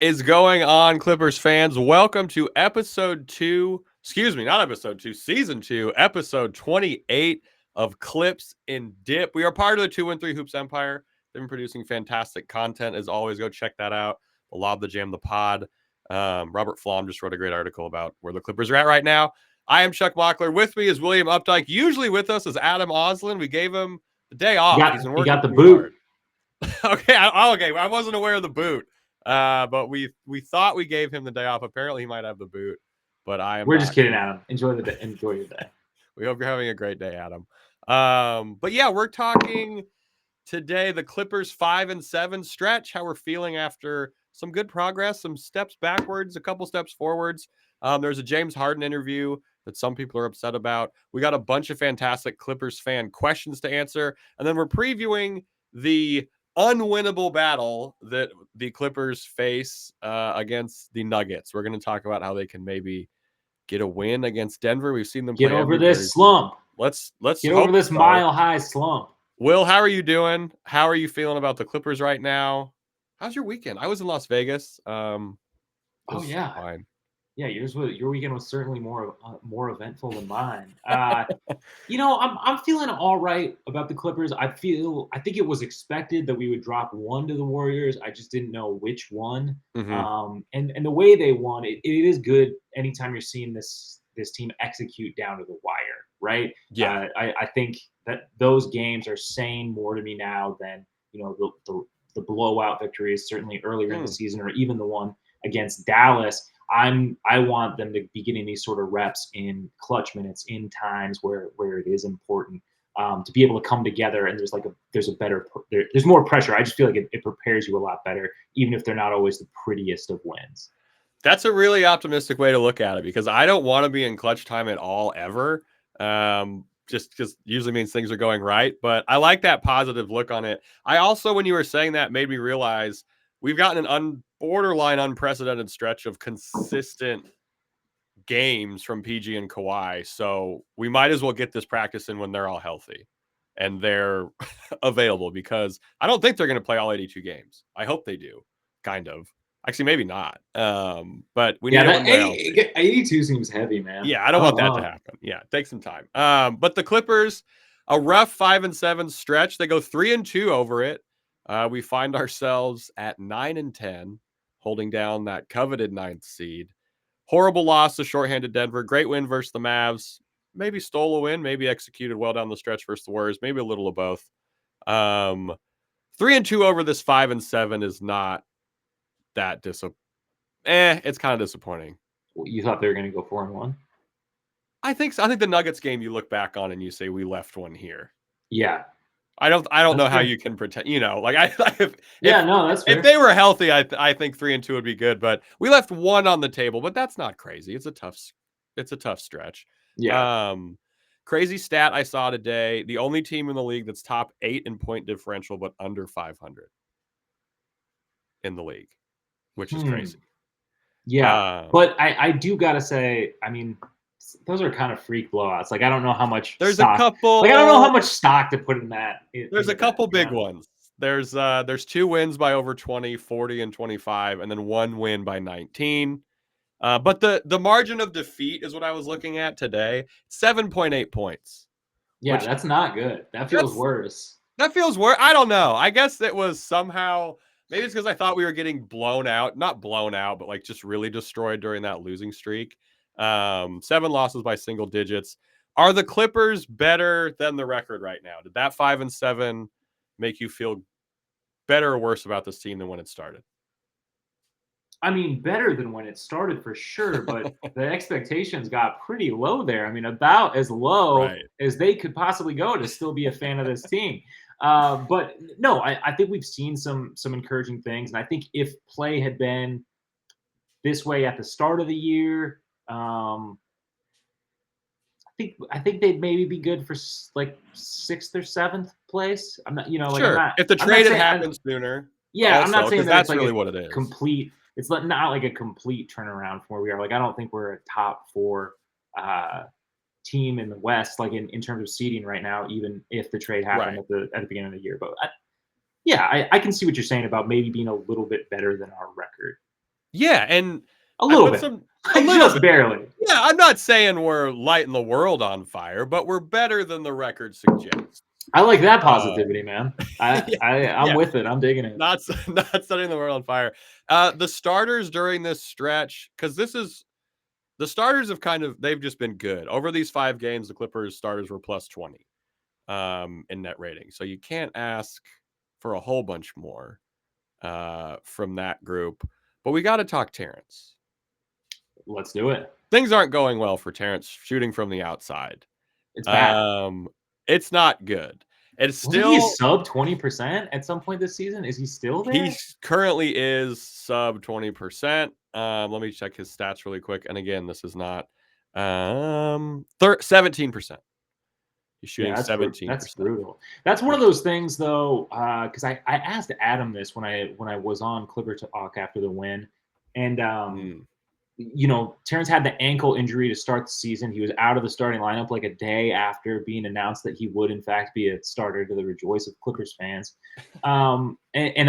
Is going on, Clippers fans? Welcome to season 2, episode 28 of Clips in Dip. We are part of the 213 Hoops Empire. They've been producing fantastic content. As always, go check that out. The Lob, the Jam, the Pod. Robert Flom just wrote a great article about where the Clippers are at right now. I am Chuck Mockler. With me is William Updike. Usually with us is Adam Oslin. We gave him the day off. He's been You working got the too boot. hard. Okay. I wasn't aware of the boot. But we thought we gave him the day off. Apparently, he might have the boot, but I am. We're not. just kidding, Adam. Enjoy the day. Enjoy your day. We hope you're having a great day, Adam. But yeah, we're talking today the Clippers 5-7 stretch. How we're feeling after some good progress, some steps backwards, a couple steps forwards. There's a James Harden interview that some people are upset about. We got a bunch of fantastic Clippers fan questions to answer, and then we're previewing the unwinnable battle that the Clippers face against the Nuggets. We're going to talk about how they can maybe get a win against Denver. We've seen them Get play over every this jersey. slump. Let's Get over this mile-high slump. Will, how are you doing? How are you feeling about the Clippers right now? How's your weekend? I was in Las Vegas. Oh yeah, fine. Yeah. Your weekend was certainly more eventful than mine. I'm feeling all right about the Clippers. I think it was expected that we would drop one to the Warriors. I just didn't know which one. Mm-hmm. And the way they won, it is good anytime you're seeing this team execute down to the wire, right? Yeah. I think that those games are saying more to me now than the blowout victories certainly earlier in the season, or even the one against Dallas. I want them to be getting these sort of reps in clutch minutes, in times where it is important, to be able to come together. And there's more pressure. I just feel like it prepares you a lot better, even if they're not always the prettiest of wins. That's a really optimistic way to look at it, because I don't want to be in clutch time at all, ever. Just because usually means things are going right. But I like that positive look on it. I also, when you were saying that, made me realize we've gotten an borderline unprecedented stretch of consistent games from PG and Kawhi. So we might as well get this practice in when they're all healthy and they're available, because I don't think they're going to play all 82 games. I hope they do, kind of. Actually, maybe not. But we need it when they're healthy. 82 seems heavy, man. Yeah, I don't want that to happen. Yeah, take some time. But the Clippers, a rough 5-7 stretch. They go 3-2 over it. We find ourselves at 9-10, holding down that coveted 9th seed. Horrible loss to shorthanded Denver. Great win versus the Mavs. Maybe stole a win. Maybe executed well down the stretch versus the Warriors. Maybe a little of both. 3-2 over this 5-7 is not that it's kind of disappointing. You thought they were going to go 4-1? I think so. I think the Nuggets game you look back on and you say we left one here. Yeah. I don't know how you can pretend, that's fair. If they were healthy, I think 3-2 would be good, but we left one on the table, but that's not crazy. It's a tough stretch. Yeah. Crazy stat I saw today. The only team in the league that's top 8 in point differential, but under 500 in the league, which is crazy. Yeah. But I do got to say, I mean, those are kind of freak blowouts. Like, I don't know how much there's stock, a couple. Like, I don't know how much stock to put in that. There's a couple big ones. There's 2 wins by over 20, 40, and 25, and then 1 win by 19. But the margin of defeat is what I was looking at today. 7.8 points. Yeah, that's not good. That feels worse. That feels worse. I don't know. I guess it was somehow, maybe it's because I thought we were getting blown out. Not blown out, but like just really destroyed during that losing streak. 7 losses by single digits. Are the Clippers better than the record right now? Did that 5-7 make you feel better or worse about this team than when it started? I mean, better than when it started for sure, but the expectations got pretty low there. I mean, about as low as they could possibly go to still be a fan of this team. But no, I think we've seen some encouraging things, and I think if play had been this way at the start of the year, I think they'd maybe be good for like 6th or 7th place. I'm not, sure. If the trade had happened sooner. Yeah, also, I'm not saying that's really what it is. Complete. It's not like a complete turnaround from where we are. Like, I don't think we're a top 4 team in the West, like in terms of seeding right now, even if the trade happened at the beginning of the year. But I can see what you're saying about maybe being a little bit better than our record. Yeah, and A I little put bit, some a little just bit. barely. Yeah, I'm not saying we're lighting the world on fire, but we're better than the record suggests. I like that Uh, positivity, man. I'm yeah, with it. I'm digging it. not not setting the world on fire. The starters during this stretch, because this is the starters have they've just been good over these 5 games. The Clippers starters were plus 20 in net rating, so you can't ask for a whole bunch more from that group. But we got to talk Terrence. Let's do it. Things aren't going well for Terrence shooting from the outside. It's bad. Um, it's not good. It's Wasn't he still sub 20% at some point this season? Is he still there? He's currently is sub 20%. Let me check his stats really quick. And again, this is not 17%. He's shooting Yeah, that's 17%. brutal. That's one of those things, though, because I asked Adam this when I was on Clipper Talk after the win, and Mm, Terrence had the ankle injury to start the season. He was out of the starting lineup like a day after being announced that he would, in fact, be a starter, to the rejoice of Clippers fans. And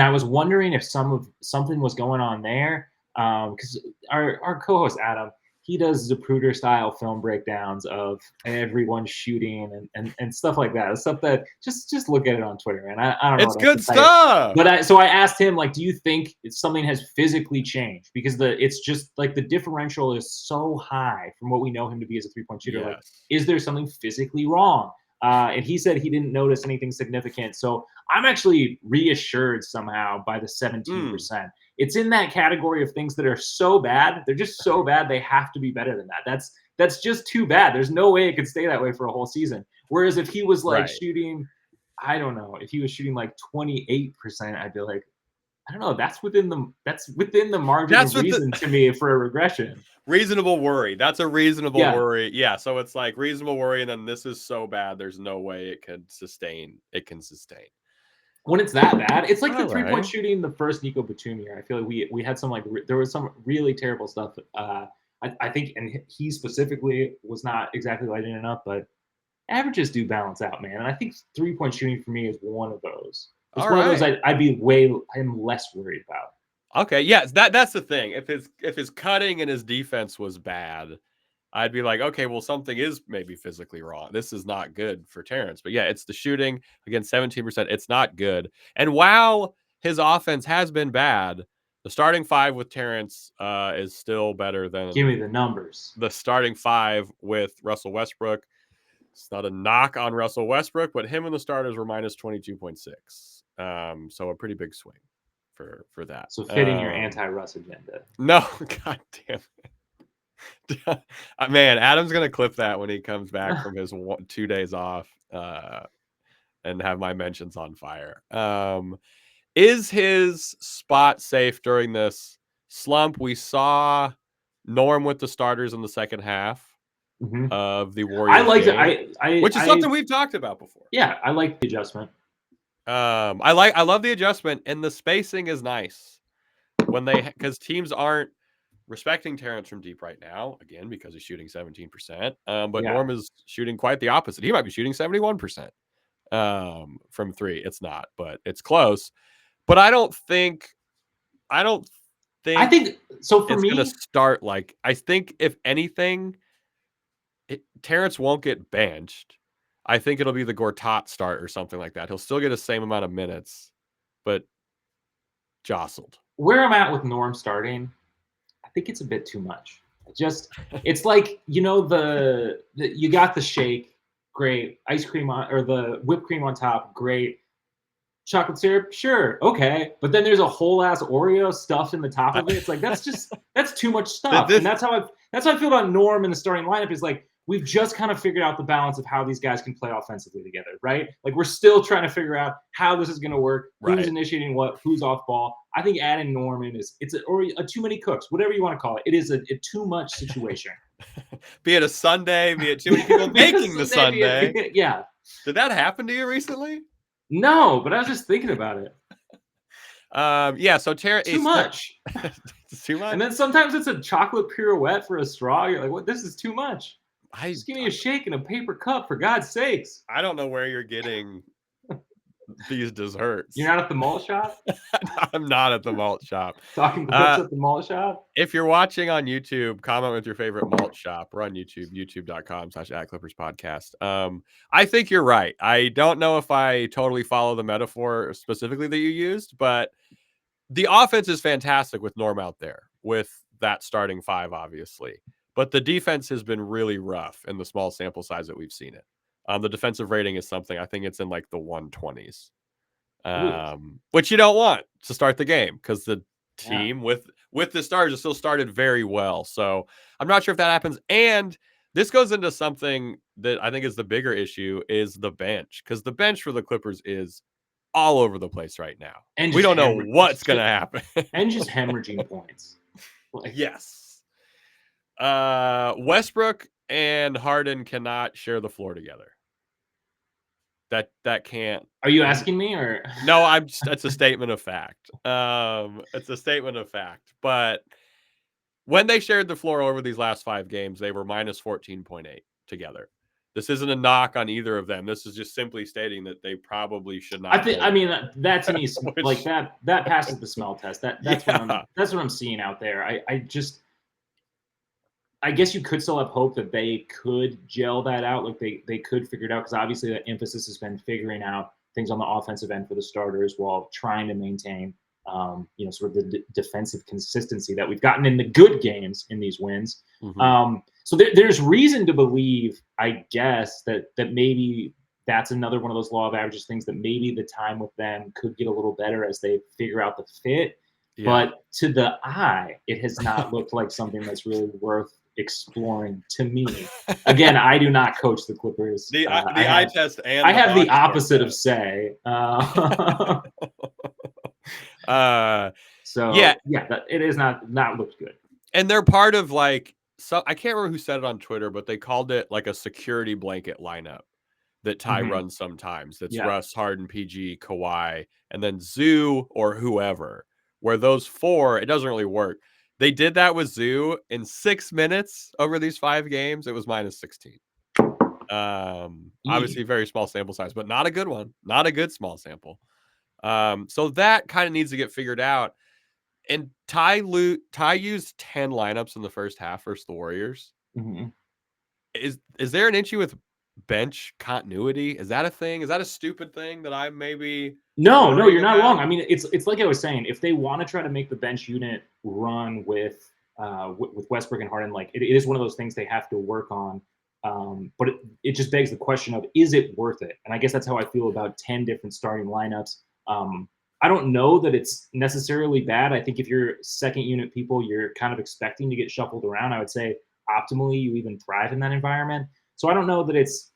I was wondering if something was going on there, because our co-host Adam, he does Zapruder style film breakdowns of everyone shooting and stuff like that. Stuff that just look at it on Twitter, and I don't know it's what else to good tell you. stuff. But so I asked him, like, do you think something has physically changed? Because it's just like the differential is so high from what we know him to be as a 3-point shooter. Like, Yes. is there something physically wrong? And he said he didn't notice anything significant. So I'm actually reassured somehow by the 17%. It's in that category of things that are so bad. They're just so bad. They have to be better than that. That's just too bad. There's no way it could stay that way for a whole season. Whereas if he was like Right. shooting, I don't know, if he was shooting like 28%, I'd be like, I don't know, that's within the margin That's of what the reason to me for a regression. reasonable worry. That's a reasonable Yeah. worry. Yeah. So it's like reasonable worry. And then this is so bad. There's no way it can sustain. When it's that bad, it's like the All 3-point right. shooting the first Nico Batum year. I feel like we had some there was some really terrible stuff. I think, and he specifically was not exactly lighting it up, but averages do balance out, man. And I think 3-point shooting for me is one of those. It's All one of those right. I'm less worried about. Okay. Yes. That's the thing. If his cutting and his defense was bad, I'd be like, okay, well, something is maybe physically wrong. This is not good for Terrence. But yeah, it's the shooting. Again, 17%. It's not good. And while his offense has been bad, the starting 5 with Terrence is still better Give than me the numbers. the starting 5 with Russell Westbrook. It's not a knock on Russell Westbrook, but him and the starters were minus 22.6. So a pretty big swing for that. So fitting your anti-Russ agenda. No, god damn man, Adam's gonna clip that when he comes back from his 2 days off, and have my mentions on fire. Is his spot safe during this slump? We saw Norm with the starters in the second half Mm-hmm. of the I Warriors liked game, it. which is something we've talked about before. Yeah, I like the adjustment. I love the adjustment, and the spacing is nice when because teams aren't respecting Terrence from deep right now, again, because he's shooting 17%. But Yeah. Norm is shooting quite the opposite. He might be shooting 71% from 3. It's not, but it's close. But I don't think I think so. For it's going to me, start like, I think if anything, Terrence won't get benched. I think it'll be the Gortat start or something like that. He'll still get the same amount of minutes, but jostled. where I'm at with Norm starting, I think it's a bit too much. It's like, you got the shake, great, ice cream on, or the whipped cream on top, great, chocolate syrup, sure, okay, but then there's a whole ass Oreo stuffed in the top of it. It's like that's too much stuff, and This that's how I feel about Norm in the starting lineup. Is like, we've just kind of figured out the balance of how these guys can play offensively together, right? Like, we're still trying to figure out how this is going to work, who's right. initiating what, who's off ball. I think adding Norman or a too many cooks, whatever you want to call it. It is a too much situation. Be it a Sunday, be it too many people making the Sunday. Yeah. Did that happen to you recently? No, but I was just thinking about it. Yeah, so Terrence Too much. Too much. And then sometimes it's a chocolate pirouette for a straw. You're like, what? This is too much. Just give me a shake in a paper cup, for God's sakes. I don't know where you're getting these desserts. You're not at the malt shop? I'm not at the malt shop. Talking clips at the malt shop? If you're watching on YouTube, comment with your favorite malt shop. We're on YouTube, youtube.com/@ClippersPodcast. I think you're right. I don't know if I totally follow the metaphor specifically that you used, but the offense is fantastic with Norm out there, with that starting five, obviously. But the defense has been really rough in the small sample size that we've seen it. The defensive rating is something, I think it's in like the 120s, Ooh. which you don't want to start the game because the Yeah. team with the starters still started very well. So I'm not sure if that happens. And this goes into something that I think is the bigger issue is the bench, because the bench for the Clippers is all over the place right now. And We just don't know what's going to happen. and just hemorrhaging points. Like, Yes. Westbrook and Harden cannot share the floor together. That can't. are you asking me or No, that's a statement of fact. It's a statement of fact. But when they shared the floor over these last 5 games, they were minus 14.8 together. This isn't a knock on either of them. This is just simply stating that they probably should not. I mean that to me Which, like that passes the smell test. That's what I'm seeing out there. I guess you could still have hope that they could gel that out, like they could figure it out, because obviously the emphasis has been figuring out things on the offensive end for the starters while trying to maintain, sort of the defensive consistency that we've gotten in the good games in these wins. mm-hmm. So there's reason to believe, I guess, that maybe that's another one of those law of averages things, that maybe the time with them could get a little better as they figure out the fit. Yeah. But to the eye, it has not looked like something that's really worth exploring to me. Again, I do not coach the Clippers. The eye test and I have the opposite of say. So yeah, it is not looked good. And they're part of like, so I can't remember who said it on Twitter, but they called it like a security blanket lineup that Ty runs sometimes. That's Russ, Harden, PG, Kawhi, and then Zoo or whoever. Where those 4, it doesn't really work. They did that with Zoo in 6 minutes over these 5 games. It was minus 16. Obviously, very small sample size, but not a good one. Not a good small sample. So that kind of needs to get figured out. And Ty used 10 lineups in the first half versus the Warriors. Mm-hmm. Is there an issue with bench continuity? Is that a thing? Is that a stupid thing that I maybe? No, you're not wrong. I mean, it's like I was saying. If they want to try to make the bench unit run with Westbrook and Harden, like it is one of those things they have to work on. But it just begs the question of, is it worth it? And I guess that's how I feel about 10 different starting lineups. I don't know that it's necessarily bad. I think if you're second unit people, you're kind of expecting to get shuffled around. I would say optimally, you even thrive in that environment. So I don't know that it's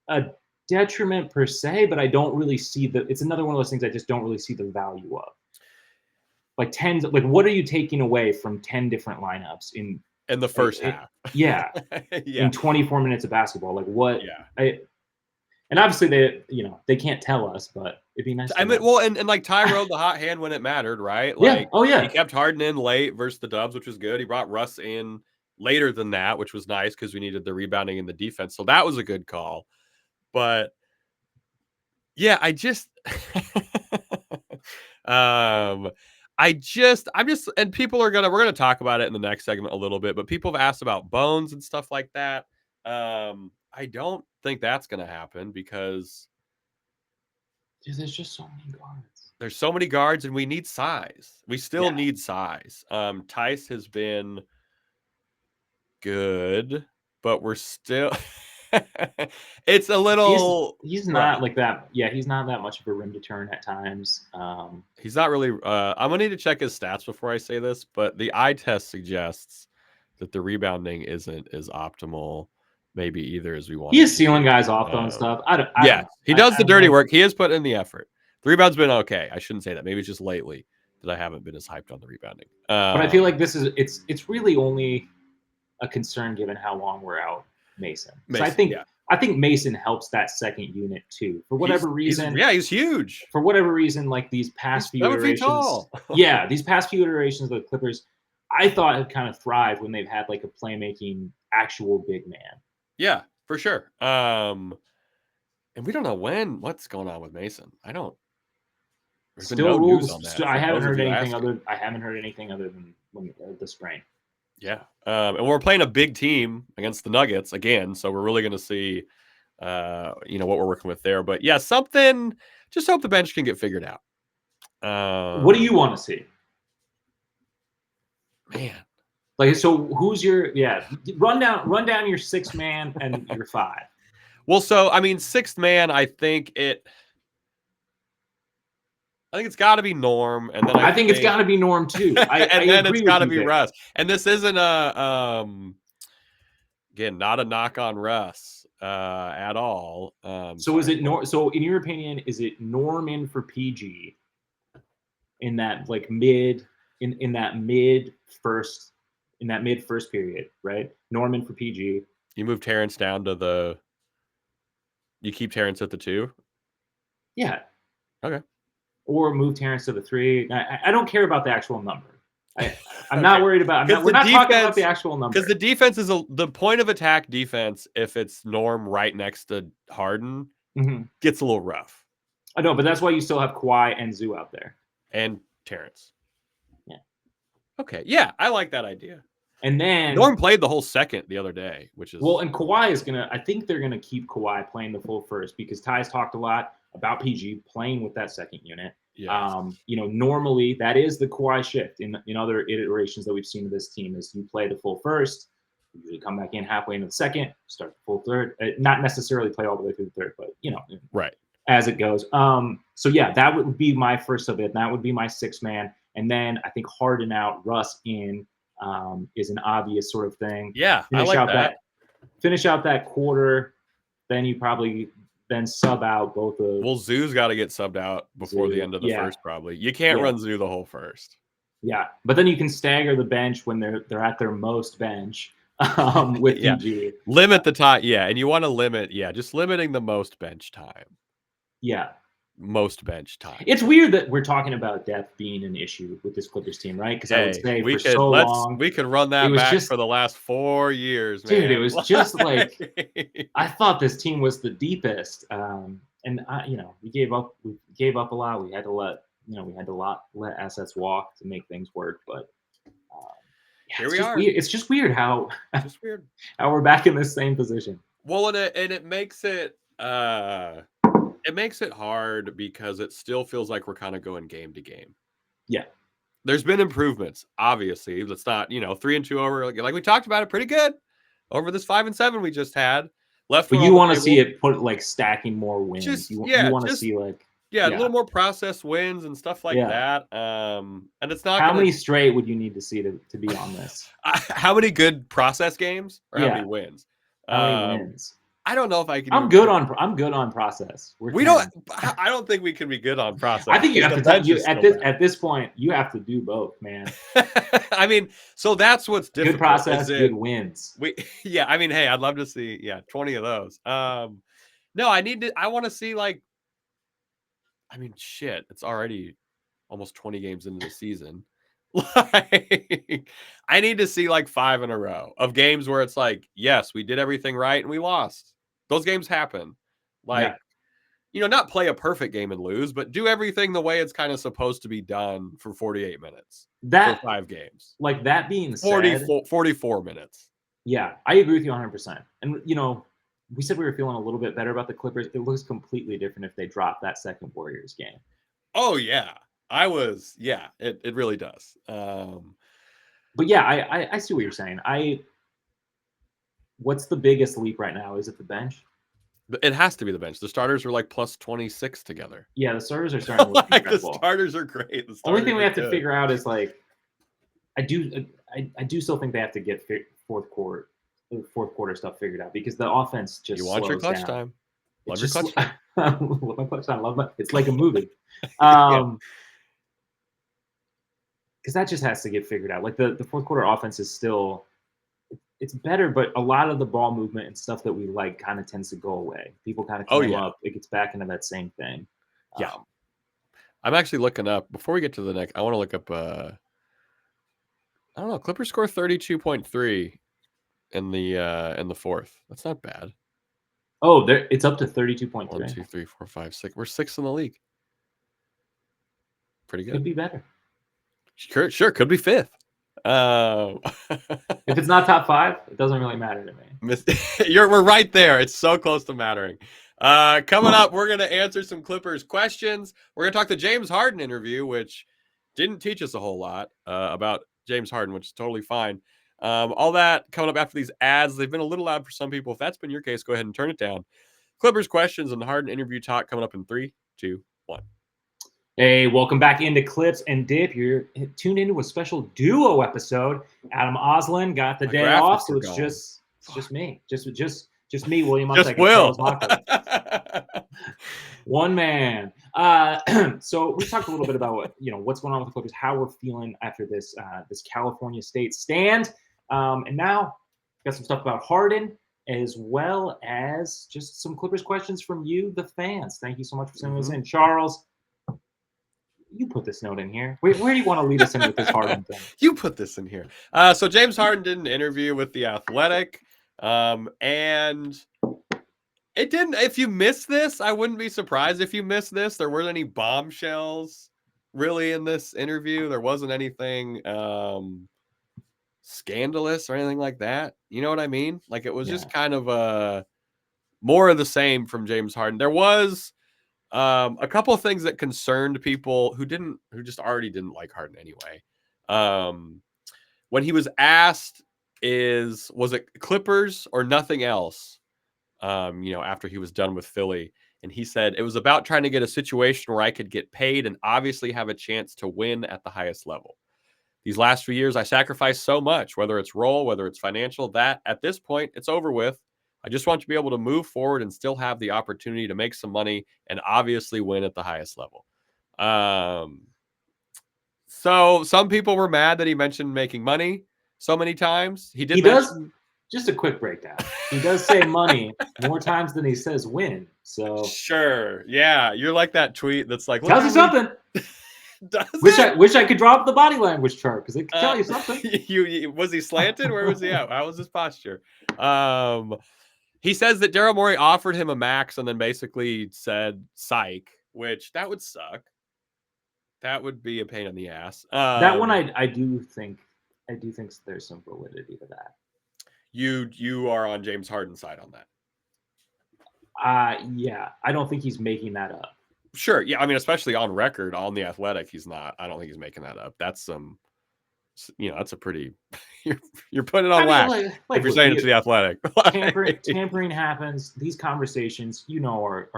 a detriment per se, but I don't really see it's another one of those things I just don't really see the value of. Like 10, like what are you taking away from 10 different lineups in the first half? Yeah. In 24 minutes of basketball. Like what? Yeah. And obviously they can't tell us, but it'd be nice. I mean, well, and like Ty rode the hot hand when it mattered, right? Like, he kept Harden in late versus the Dubs, which was good. He brought Russ in later than that, which was nice because we needed the rebounding and the defense. So that was a good call. But yeah, I'm just, and we're gonna talk about it in the next segment a little bit, but people have asked about Bones and stuff like that. I don't think that's gonna happen because there's just so many guards. There's so many guards, and we need size. We still need size. Tice has been good, but we're still. It's a little. He's not like that. Yeah, he's not that much of a rim to turn at times. He's not really. I'm gonna need to check his stats before I say this, but the eye test suggests that the rebounding isn't as optimal, maybe either as we want. He is sealing guys off though and stuff. He does the dirty work. He has put in the effort. The rebound's been okay. I shouldn't say that. Maybe it's just lately that I haven't been as hyped on the rebounding. But I feel like it's really only a concern given how long we're out Mason. So I think Mason helps that second unit too. For whatever reason. He's huge. For whatever reason, like these past few iterations. These past few iterations of the Clippers, I thought have kind of thrived when they've had like a playmaking actual big man. Yeah, for sure. And we don't know what's going on with Mason. There's been Still no news rules. on that I for haven't those of heard you anything asking. other. I haven't heard anything other than the sprain. Yeah. And we're playing a big team against the Nuggets again, so we're really going to see, what we're working with there. But yeah, just hope the bench can get figured out. What do you want to see? Man. Like, so who's your run down your 6-man and your 5. Well, so I mean, sixth man, I think it's got to be Norm, and then I think it's got to be Norm too. I and then it's agree with got to you be there. Russ. And this isn't again, not a knock on Russ at all. So is it Norm? So in your opinion, is it Norman for PG in that like mid in that mid first period, right? Norman for PG. You move Terrence down to you keep Terrence at the 2? Yeah. Okay. Or move Terrence to the 3. I don't care about the actual number. I'm Okay. not worried about. We're not talking about the actual number. Because the defense is the point of attack defense. If it's Norm right next to Harden, gets a little rough. I know, but that's why you still have Kawhi and Zoo out there. And Terrence. Yeah. Okay. Yeah, I like that idea. And then Norm played the whole second the other day, which is well, and Kawhi is gonna. I think they're gonna keep Kawhi playing the full first because Ty's talked a lot about PG playing with that second unit. Yes. Normally that is the Kawhi shift in other iterations that we've seen of this team is you play the full first, you usually come back in halfway into the second, start the full third. Not necessarily play all the way through the third, but right as it goes. So yeah, that would be my first of it. That would be my 6-man, and then I think Harden out, Russ in is an obvious sort of thing. Yeah, I like that. Finish out that quarter, then you probably then sub out both of. Well, Zoo's got to get subbed out before the end of the first. Probably you can't run Zoo the whole first. Yeah, but then you can stagger the bench when they're at their most bench with PG. Limit the time, and you want to limit, just limiting the most bench time. Yeah. Most bench time. It's weird that we're talking about depth being an issue with this Clippers team, right? Because I would say long we could run that back for the last 4 years, man. Dude, it was just like I thought this team was the deepest, and we gave up a lot. We had to let assets walk to make things work, but here we are. It's just weird how how we're back in this same position. Well, and it makes it. It makes it hard because it still feels like we're kind of going game to game. Yeah. There's been improvements, obviously. Let's not, 3-2 over. Like we talked about it pretty good over this 5-7 we just had. But you want to see it put like stacking more wins. You want to see like a little more process wins and stuff like that. And it's not how many straight would you need to see to be on this? How many good process games or how many wins? How many wins? I don't know if I can. I'm good on process. I don't think we can be good on process. I think you have to at this point. You have to do both, man. I mean, so that's what's difficult. Good process, good wins. I mean, hey, I'd love to see 20 of those. No, I want to see like. I mean, shit, it's already almost 20 games into the season. Like, I need to see like 5 in a row of games where it's like, yes, we did everything right and we lost. Those games happen. Like, not play a perfect game and lose, but do everything the way it's kind of supposed to be done for 48 minutes. For 5 games. Like that being 44 minutes. Yeah, I agree with you 100%. And, we said we were feeling a little bit better about the Clippers. It looks completely different if they drop that second Warriors game. Oh, yeah. It really does. But yeah, I see what you're saying. What's the biggest leap right now? Is it the bench? It has to be the bench. The starters are like plus 26 together. Yeah, the starters are starting to look incredible. The starters are great. The only thing we have to figure out is like, I do still think they have to get fourth quarter stuff figured out because the offense just you want your clutch down. time. Love your clutch time. Love my clutch time. It's like a movie. Because that just has to get figured out. Like the fourth quarter offense is still, it's better, but a lot of the ball movement and stuff that we like kind of tends to go away. People kind of come up. It gets back into that same thing. Yeah. I'm actually looking up, before we get to the next, I want to look up, I don't know, Clippers score 32.3 in the fourth. That's not bad. Oh, it's up to 32.3. 1, 2, 3, 4, 5, 6. We're sixth in the league. Pretty Could good. be better. Sure. Could be fifth. If it's not top 5, it doesn't really matter to me. We're right there. It's so close to mattering. Coming up, we're going to answer some Clippers questions. We're going to talk the James Harden interview, which didn't teach us a whole lot about James Harden, which is totally fine. All that coming up after these ads. They've been a little loud for some people. If that's been your case, go ahead and turn it down. Clippers questions and the Harden interview talk coming up in 3, 2, 1. Hey, welcome back into Clips and Dip. You're tuned into a special duo episode. Adam Oslin got the My day off, graphics so are it's gone. just me, just me, William Just Muntek, and Will. Charles Mocker. One man. So we talked a little bit about what's going on with the Clippers, how we're feeling after this California State stand, and now got some stuff about Harden, as well as just some Clippers questions from you, the fans. Thank you so much for sending those in, Charles. You put this note in here. Where do you want to lead us in with this Harden thing? You put this in here. So James Harden did an interview with The Athletic, and it didn't. If you missed this, I wouldn't be surprised if you missed this. There weren't any bombshells really in this interview. There wasn't anything scandalous or anything like that. You know what I mean? Like it was just kind of more of the same from James Harden. There was a couple of things that concerned people who just already didn't like Harden anyway. When he was asked, was it Clippers or nothing else? After he was done with Philly, and he said it was about trying to get a situation where I could get paid and obviously have a chance to win at the highest level. These last few years, I sacrificed so much, whether it's role, whether it's financial, that at this point, it's over with. I just want to be able to move forward and still have the opportunity to make some money and obviously win at the highest level. So some people were mad that he mentioned making money so many times. He mention... Just a quick breakdown. He does say money more times than he says win. So sure, yeah, you're like that tweet that's like tells you something. Wish I could drop the body language chart because it could tell you something. Was he slanted? Where was he at? How was his posture? He says that Daryl Morey offered him a max and then basically said psych, which that would suck. That would be a pain in the ass. That one I do think there's some validity to that. You are on James Harden's side on that. Yeah, I don't think he's making that up. Sure, yeah, I mean, especially on record on The Athletic, he's not. I don't think he's making that up. That's some, that's a pretty. You're putting it on wax if you're saying it to The Athletic. Tampering happens. These conversations, are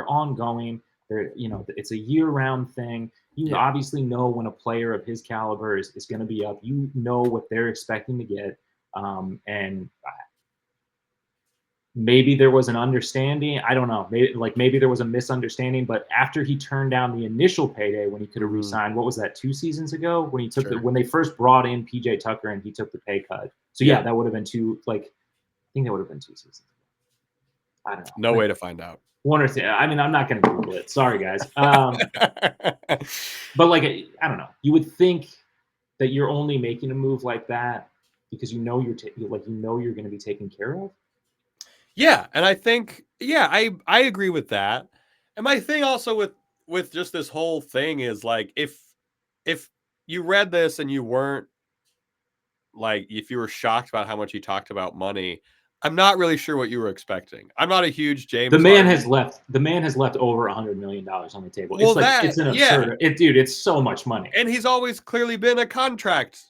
ongoing. They're, it's a year-round thing. Obviously know when a player of his caliber is going to be up. You know what they're expecting to get. And maybe there was an understanding. I don't know. Maybe there was a misunderstanding. But after he turned down the initial payday when he could have re-signed, what was that, 2 seasons ago? When he took when they first brought in PJ Tucker and he took the pay cut. So yeah, that would have been 2. I think that would have been 2 seasons ago. I don't know. No way to find out. 1 or 2. I mean, I'm not going to Google it. Sorry, guys. But I don't know. You would think that you're only making a move like that because you're going to be taken care of. Yeah, and I think I agree with that. And my thing also with just this whole thing is like if you read this and you weren't if you were shocked about how much he talked about money, I'm not really sure what you were expecting. I'm not a huge James. The man has left over $100 million on the table. Well, it's an absurd. It's so much money. And he's always clearly been a contract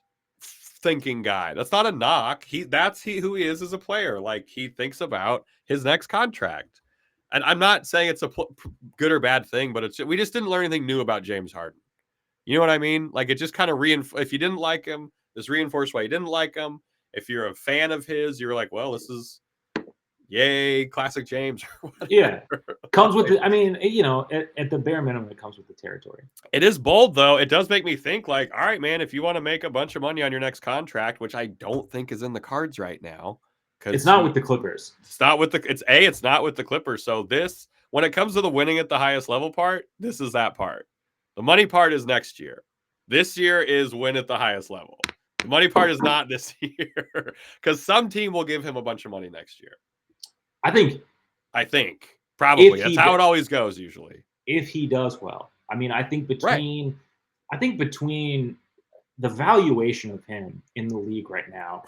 thinking guy. That's not a knock. That's who he is as a player. Like he thinks about his next contract. And I'm not saying it's a good or bad thing, but we just didn't learn anything new about James Harden. You know what I mean? Like it just kind of if you didn't like him, this reinforced why you didn't like him. If you're a fan of his, you're like, well, this is yay, classic James. Yeah, comes with the. I mean, at the bare minimum, it comes with the territory. It is bold, though. It does make me think, all right, man, if you want to make a bunch of money on your next contract, which I don't think is in the cards right now, because it's not with the Clippers. It's not with it's not with the Clippers. So when it comes to the winning at the highest level part, this is that part. The money part is next year. This year is win at the highest level. The money part is not this year because some team will give him a bunch of money next year. I think I think probably If that's he how it always goes usually. if he does well. I mean, Right. I think between the valuation of him in the league right now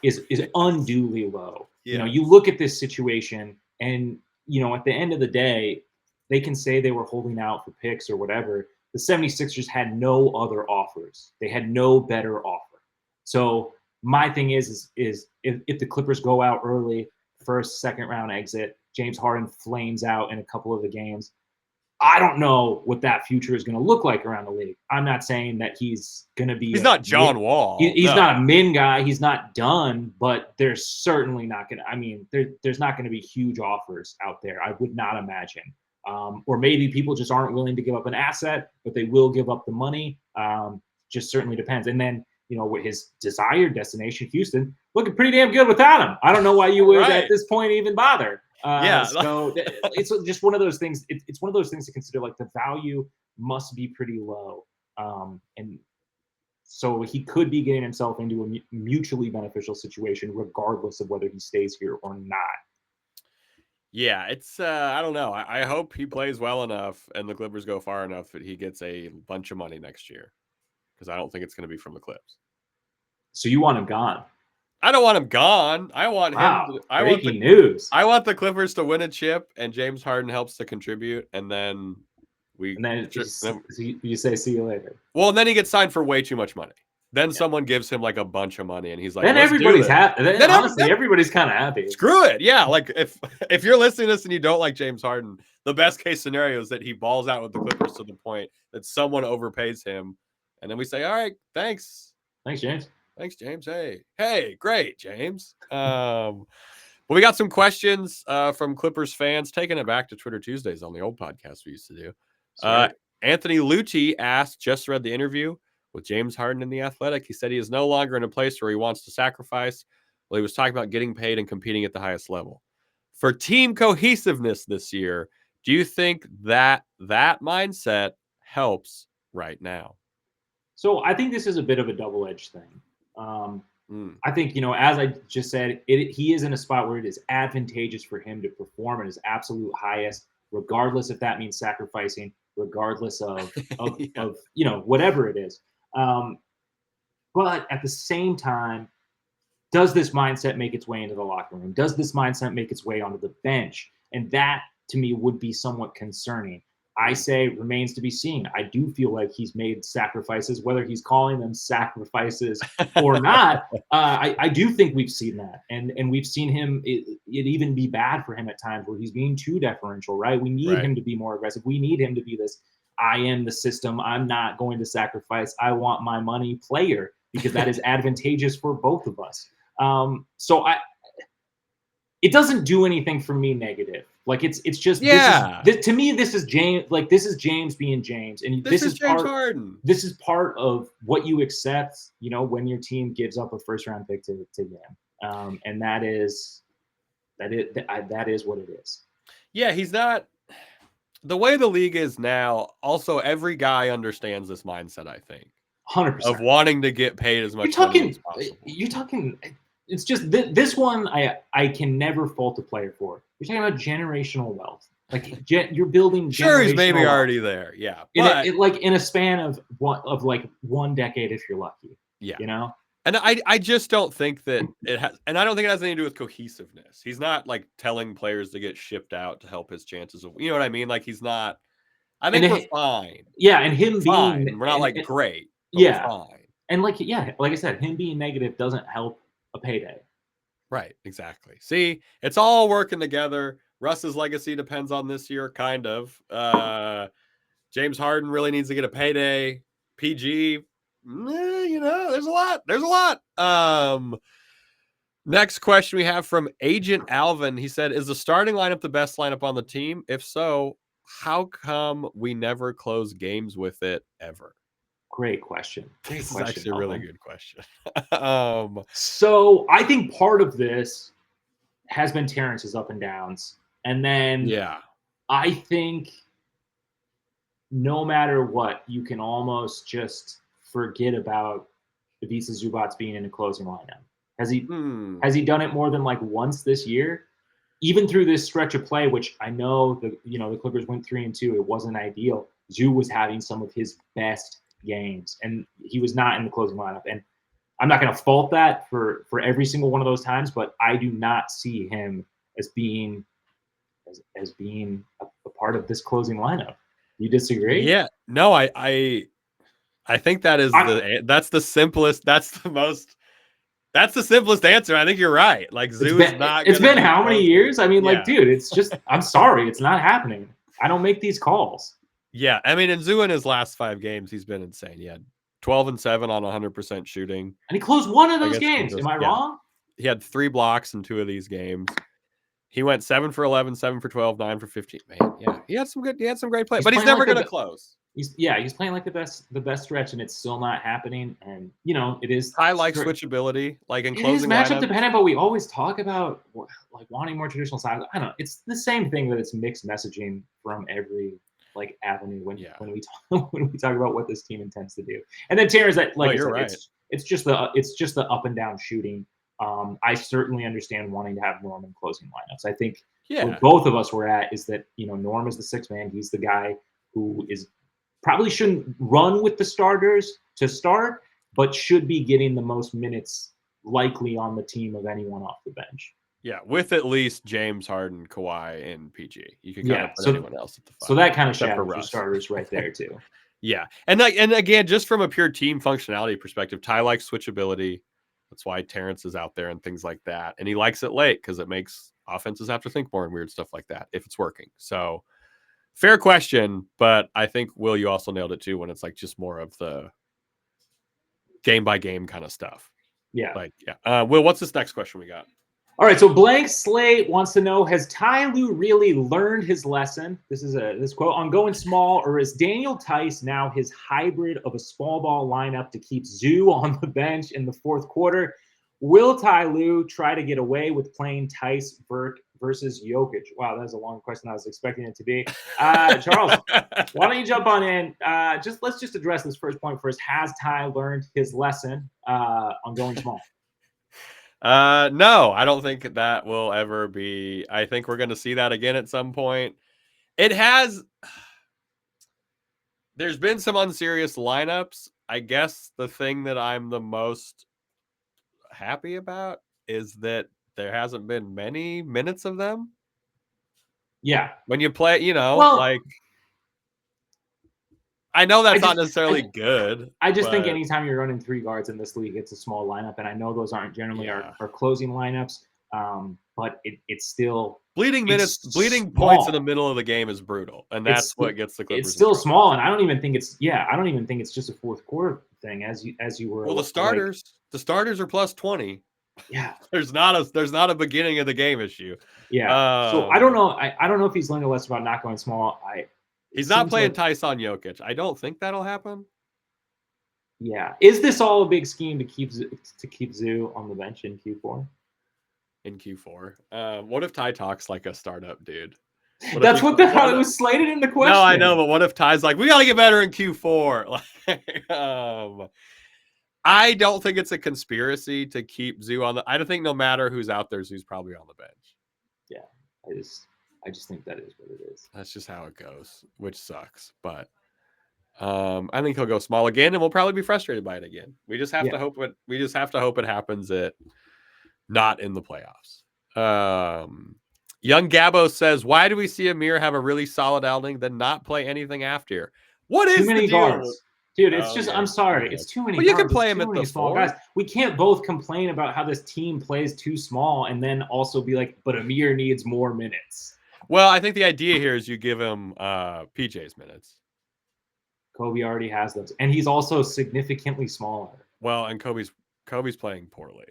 is Yes. unduly low. You know, you Yes. look at this situation and at the end of the day, they can say they were holding out for picks or whatever. The 76ers had no other offers. They had no better offer. So my thing is if the Clippers go out early, first, second round exit, James Harden flames out in a couple of the games, I don't know what that future is going to look like around the league. I'm not saying that he's going to be He's not John Wall. he's not a No. min guy. He's not done, but there's certainly not going to. I mean, there's not going to be huge offers out there. I would not imagine. Or maybe people just aren't willing to give up an asset, but they will give up the money. Just certainly depends. And then with his desired destination, Houston, looking pretty damn good without him. I don't know why you would at Right. this point even bother. Yeah. So it's just one of those things. It's one of those things to consider. Like the value must be pretty low, and so he could be getting himself into a mutually beneficial situation, regardless of whether he stays here or not. Yeah, it's I don't know. I hope he plays well enough and the Clippers go far enough that he gets a bunch of money next year. Because I don't think it's going to be from the Clips. So you want him gone? I don't want him gone. I want him. Wow! Breaking news. I want the Clippers to win a chip, and James Harden helps to contribute, and then And then you say, "See you later." Well, and then he gets signed for way too much money. Then Yeah. someone gives him like a bunch of money, and he's like, Then "Let's do everybody's this." happy. Then honestly, everybody's kind of happy. Screw it. Yeah, like if you're listening to this and you don't like James Harden, the best case scenario is that he balls out with the Clippers to the point that someone overpays him, and then we say, "All right, thanks." Thanks, James. Thanks, James. Hey, great, James. Well, we got some questions from Clippers fans, taking it back to Twitter Tuesdays on the old podcast we used to do. Anthony Lucci asked, just read the interview with James Harden in The Athletic. He said he is no longer in a place where he wants to sacrifice. Well, he was talking about getting paid and competing at the highest level. For team cohesiveness this year, do you think that mindset helps right now? So I think this is a bit of a double-edged thing. I think, as I just said, he is in a spot where it is advantageous for him to perform at his absolute highest, regardless if that means sacrificing, regardless of whatever it is. But at the same time, does this mindset make its way into the locker room? Does this mindset make its way onto the bench? And that, to me, would be somewhat concerning. I say remains to be seen. I do feel like he's made sacrifices, whether he's calling them sacrifices or not. I do think we've seen that, and we've seen him it even be bad for him at times where he's being too deferential. Right? We need him to be more aggressive. We need him to be this "I am the system. I'm not going to sacrifice. I want my money" player, because that is advantageous for both of us. It doesn't do anything for me negative. Like it's just to me this is James, like this is James being James, and this is James Harden. This is part of what you accept, when your team gives up a first round pick to them, and that is what it is. Yeah, he's not the way the league is now. Also, every guy understands this mindset. I think 100% of wanting to get paid as much money as possible. You're talking. It's just this one I can never fault a player for. You're talking about generational wealth. Like you're building. Sure, he's maybe already there. Yeah, but in a span of one decade if you're lucky. Yeah, And I just don't think that it has, and I don't think it has anything to do with cohesiveness. He's not like telling players to get shipped out to help his chances of, you know what I mean? Like he's not. I think we're fine. Yeah, and him fine. being We're not like great. Yeah, we're fine. And like I said, him being negative doesn't help a payday. Right, exactly. See, it's all working together. Russ's legacy depends on this year, kind of. James Harden really needs to get a payday. PG, there's a lot. There's a lot. Next question we have from Agent Alvin. He said, "Is the starting lineup the best lineup on the team? If so, how come we never close games with it ever?" Great question. This is actually a really good question. So I think part of this has been Terrence's up and downs. And then I think no matter what, you can almost just forget about Ivica Zubac being in a closing lineup. Has he done it more than like once this year? even through this stretch of play, which I know the Clippers went 3-2, it wasn't ideal. Zoo was having some of his best games, and he was not in the closing lineup. And I'm not going to fault that for every single one of those times, but I do not see him as being a part of this closing lineup. You disagree? Yeah. No, I think that's the simplest. That's the simplest answer. I think you're right. Like Zoo is not It's going to been be how many closing. years? I mean, like, Yeah. dude, it's just I'm sorry, it's not happening. I don't make these calls. Yeah. I mean, in Zoo in his last 5 games, he's been insane. He had 12 and 7 on 100% shooting. And he closed one of I those guess games. Am I wrong? he had 3 blocks in 2 of these games. He went 7 for 11, 7 for 12, 9 for 15. Man, yeah, he had some great play, but he's never going to close. He's playing like the best stretch, and it's still not happening. And it is I like switchability, like in it is closing matchup lineups. dependent, but we always talk about like wanting more traditional styles. I don't know. It's the same thing that it's mixed messaging from every like avenue when we talk about what this team intends to do. And then Terrence, that like I said, right. it's just the up and down shooting. I certainly understand wanting to have Norm in closing lineups. I think what both of us were at is that Norm is the sixth man. He's the guy who is probably shouldn't run with the starters to start, but should be getting the most minutes likely on the team of anyone off the bench. Yeah, with at least James Harden, Kawhi, and PG. You can kind of put anyone else at the 5. So that kind of shadows your starters right there too. Yeah. And again, just from a pure team functionality perspective, Ty likes switchability. That's why Terrence is out there and things like that. And he likes it late because it makes offenses have to think more and weird stuff like that if it's working. So fair question, but I think, Will, you also nailed it too when it's like just more of the game by game kind of stuff. Yeah. Will, what's this next question we got? All right, so Blank Slate wants to know, has Ty Lue really learned his lesson? This is this quote, on going small, or is Daniel Tice now his hybrid of a small ball lineup to keep Zoo on the bench in the fourth quarter? Will Ty Lue try to get away with playing Tice versus Jokic? Wow, that's a long question I was expecting it to be. Charles, why don't you jump on in? Let's just address this first point first. Has Ty learned his lesson on going small? No, I don't think that will ever be. I think we're going to see that again at some point. There's been some unserious lineups. I guess the thing that I'm the most happy about is that there hasn't been many minutes of them. Yeah. When you play, I know that's not necessarily good. I just think anytime you're running 3 guards in this league, it's a small lineup, and I know those aren't generally our closing lineups, but it's still bleeding points in the middle of the game is brutal, and that's what gets the Clippers. It's still small, and I don't even think it's just a fourth quarter thing. As you were the starters are plus 20. Yeah, there's not a beginning of the game issue. Yeah, so I don't know. I don't know if he's learned a lesson about not going small. He's not playing Tyson Jokic. I don't think that'll happen. Yeah. Is this all a big scheme to keep Zoo on the bench in Q4? In Q4. What if Ty talks like a startup dude? That's what it was slated in the question. No, I know, but what if Ty's like, we got to get better in Q4? I don't think it's a conspiracy to keep Zoo on I don't think no matter who's out there, Zoo's probably on the bench. Yeah. I just think that is what it is. That's just how it goes, which sucks. But I think he'll go small again, and we'll probably be frustrated by it again. We just have to hope it. We just have to hope it happens not in the playoffs. Young Gabo says, "Why do we see Amir have a really solid outing, then not play anything after? What is too many the deal? Guards. Dude, it's just, I'm sorry. It's too many guards. You can play him at the small guys. We can't both complain about how this team plays too small and then also be like, but Amir needs more minutes. Well, I think the idea here is you give him PJ's minutes. Kobe already has those. And he's also significantly smaller. Well, and Kobe's playing poorly.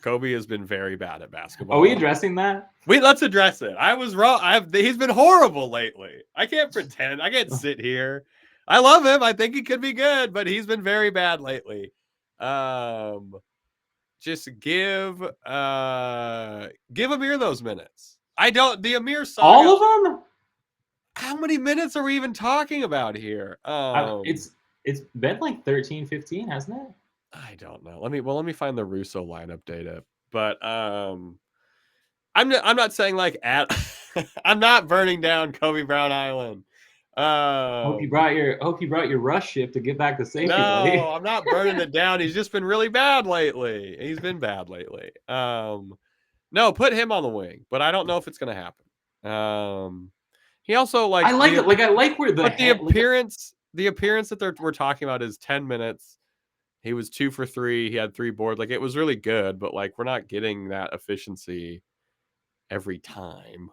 Kobe has been very bad at basketball. Are we addressing that? Let's address it. I was wrong. He's been horrible lately. I can't pretend. I can't sit here. I love him. I think he could be good, but he's been very bad lately. Just give Amir those minutes. The Amir saga. All of them? How many minutes are we even talking about here? It's been like 13, 15, hasn't it? I don't know. Let me find the Russo lineup data. But I I'm not saying like I'm not burning down Kobe Brown Island. Hope you brought your rush ship to get back to safety, buddy. No, I'm not burning it down. He's just been really bad lately. He's been bad lately. No, put him on the wing, but I don't know if it's gonna happen. He also I like it. Like I like where but the appearance that we're talking about is 10 minutes. He was 2 for 3. He had 3 boards. Like it was really good, but like we're not getting that efficiency every time.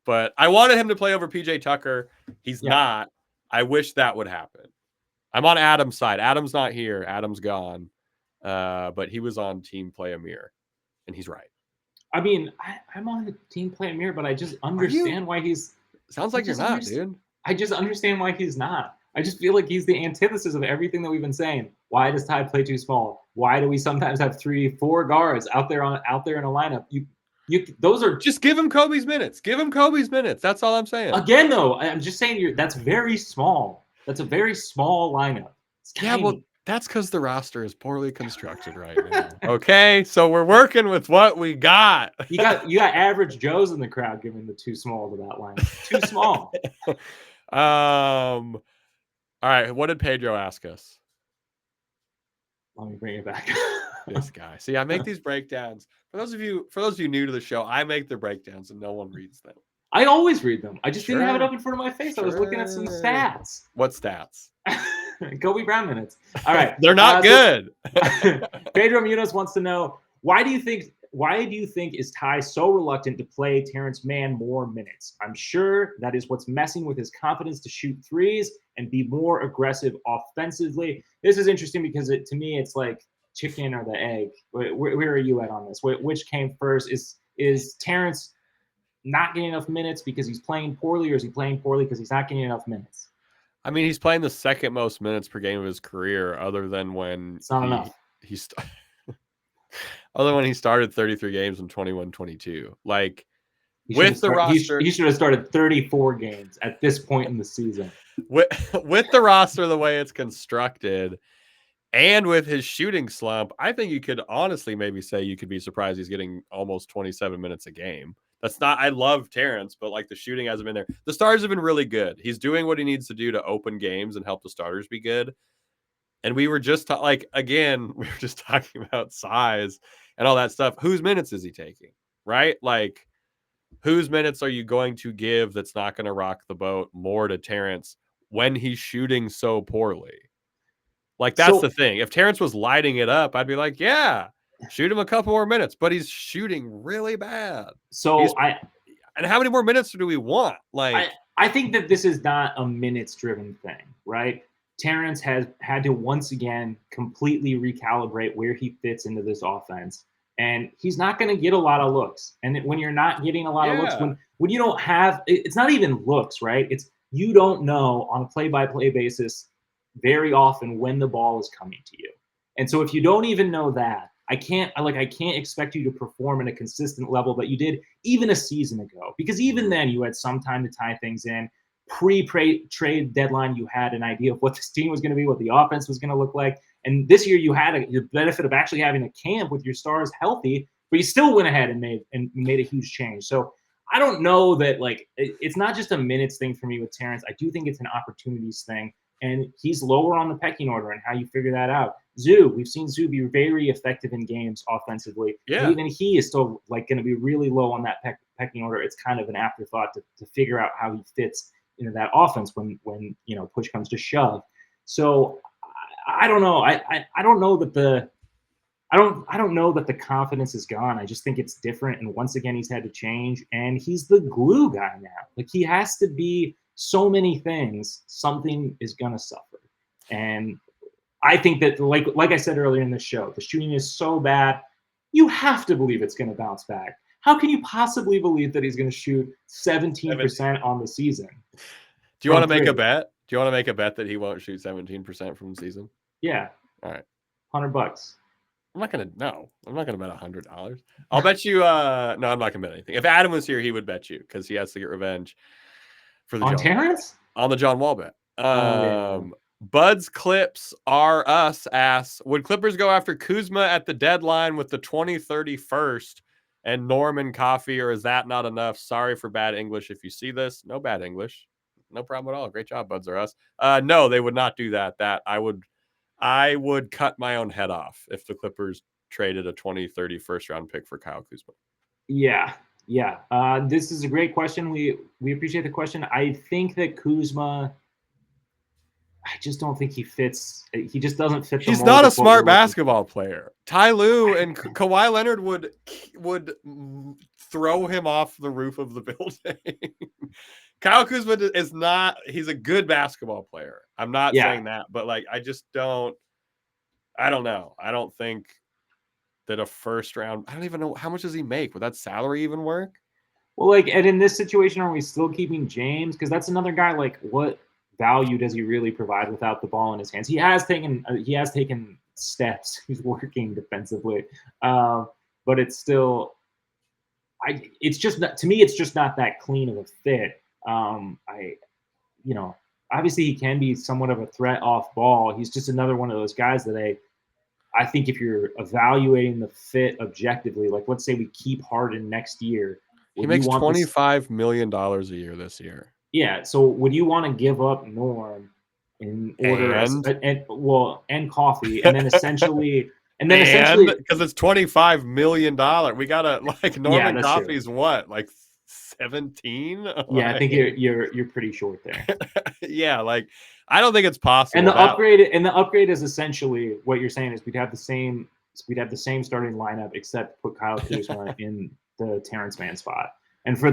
But I wanted him to play over PJ Tucker. He's not. I wish that would happen. I'm on Adam's side. Adam's not here. Adam's gone. But he was on Team Play Amir, and he's right. I mean, I'm on the Team Play Amir, but I just understand why he's. Sounds like you're not, dude. I just understand why he's not. I just feel like he's the antithesis of everything that we've been saying. Why does Ty play too small? Why do we sometimes have 3-4 guards out there in a lineup? Those are just give him Kobe's minutes. Give him Kobe's minutes. That's all I'm saying. Again, though, I'm just saying that's very small. That's a very small lineup. Yeah, well, that's because the roster is poorly constructed right now. Okay, so we're working with what we got. You got average Joes in the crowd giving the too small to that lineup. Too small. All right, what did Pedro ask us? Let me bring it back. This guy. See, I make these breakdowns. For those of you new to the show, I make the breakdowns and no one reads them. I always read them. I just didn't have it up in front of my face. I was looking at some stats. What stats? Kobe Brown minutes. All right. They're not good. Pedro Munoz wants to know, why do you think is Ty so reluctant to play Terrence Mann more minutes? I'm sure that is what's messing with his confidence to shoot threes and be more aggressive offensively. This is interesting because to me it's like chicken or the egg. Where are you at on this? Which came first? Is Terrence not getting enough minutes because he's playing poorly, or is he playing poorly because he's not getting enough minutes? I mean, he's playing the second most minutes per game of his career, other than when it's not enough. Other when he started 33 games in 21-22. Like with the roster, he should have started 34 games at this point in the season. With the roster the way it's constructed, and with his shooting slump, I think you could honestly maybe say you could be surprised he's getting almost 27 minutes a game. That's not, I love Terrence, but like the shooting hasn't been there. The stars have been really good. He's doing what he needs to do to open games and help the starters be good. And we were just we were just talking about size and all that stuff. Whose minutes is he taking? Right? Like, whose minutes are you going to give that's not going to rock the boat more to Terrence when he's shooting so poorly? Like, that's the thing. If Terrence was lighting it up, I'd be like, yeah, shoot him a couple more minutes, but he's shooting really bad. And how many more minutes do we want? Like, I think that this is not a minutes driven thing, right? Terrence has had to once again completely recalibrate where he fits into this offense. And he's not going to get a lot of looks. And when you're not getting a lot of looks, when you don't have, it's not even looks, right? It's, you don't know on a play-by-play basis very often when the ball is coming to you. And so if you don't even know that, I can't expect you to perform at a consistent level that you did even a season ago, because even then you had some time to tie things in. Pre-trade deadline, you had an idea of what this team was going to be, what the offense was going to look like. And this year you had the benefit of actually having a camp with your stars healthy, but you still went ahead and made a huge change. So I don't know that, like, it's not just a minutes thing for me with Terrence. I do think it's an opportunities thing. And he's lower on the pecking order, and how you figure that out. Zoo, we've seen Zoo be very effective in games offensively. Yeah. Even he is still like going to be really low on that pecking order. It's kind of an afterthought to figure out how he fits into that offense when push comes to shove. So I don't know. I don't know that the confidence is gone. I just think it's different. And once again, he's had to change, and he's the glue guy now. Like, he has to be so many things. Something is gonna suffer. And I think that, like I said earlier in the show, the shooting is so bad, you have to believe it's gonna bounce back. How can you possibly believe that he's gonna shoot 17% on the season? Do you want to make a bet? Do you want to make a bet that he won't shoot 17% from the season? Yeah. All right. $100. I'm not gonna bet $100. I'll bet you. No, I'm not gonna bet anything. If Adam was here, he would bet you, because he has to get revenge for the on Terrence on the John Wall bet. Bud's Clips are us asks, would Clippers go after Kuzma at the deadline with the 2030 first and Norman Coffee, or is that not enough? Sorry for bad English if you see this. No bad English. No problem at all. Great job, Buds or Us. No, they would not do that. That I would cut my own head off if the Clippers traded a 2030 first round pick for Kyle Kuzma. Yeah, yeah. This is a great question. We appreciate the question. I think that Kuzma, I just don't think he fits. He just doesn't fit the He's mold not a of what we're smart looking basketball player. Ty Lue and Kawhi Leonard would throw him off the roof of the building. Kyle Kuzma is not. He's a good basketball player. I'm not Yeah. saying that, but like I just don't. I don't know. I don't think that a first round. I don't even know how much does he make. Would that salary even work? Well, like, and in this situation, are we still keeping James? Because that's another guy. Like, what value does he really provide without the ball in his hands? He has taken steps. He's working defensively, but it's still. It's just not, to me. It's just not that clean of a fit. You know, obviously he can be somewhat of a threat off ball. He's just another one of those guys that I think if you're evaluating the fit objectively, like let's say we keep Harden next year, He would you makes want this? $25 million a year this year. Yeah. So would you want to give up Norm in order and coffee and then essentially because it's $25 million. We gotta like yeah, Norman that's true. Coffey's what, like 17? Yeah, I think Like, you're pretty short there. yeah, like I don't think it's possible. And the upgrade is essentially what you're saying is we'd have the same starting lineup except put Kyle Kuzma in the Terrence Mann spot. And for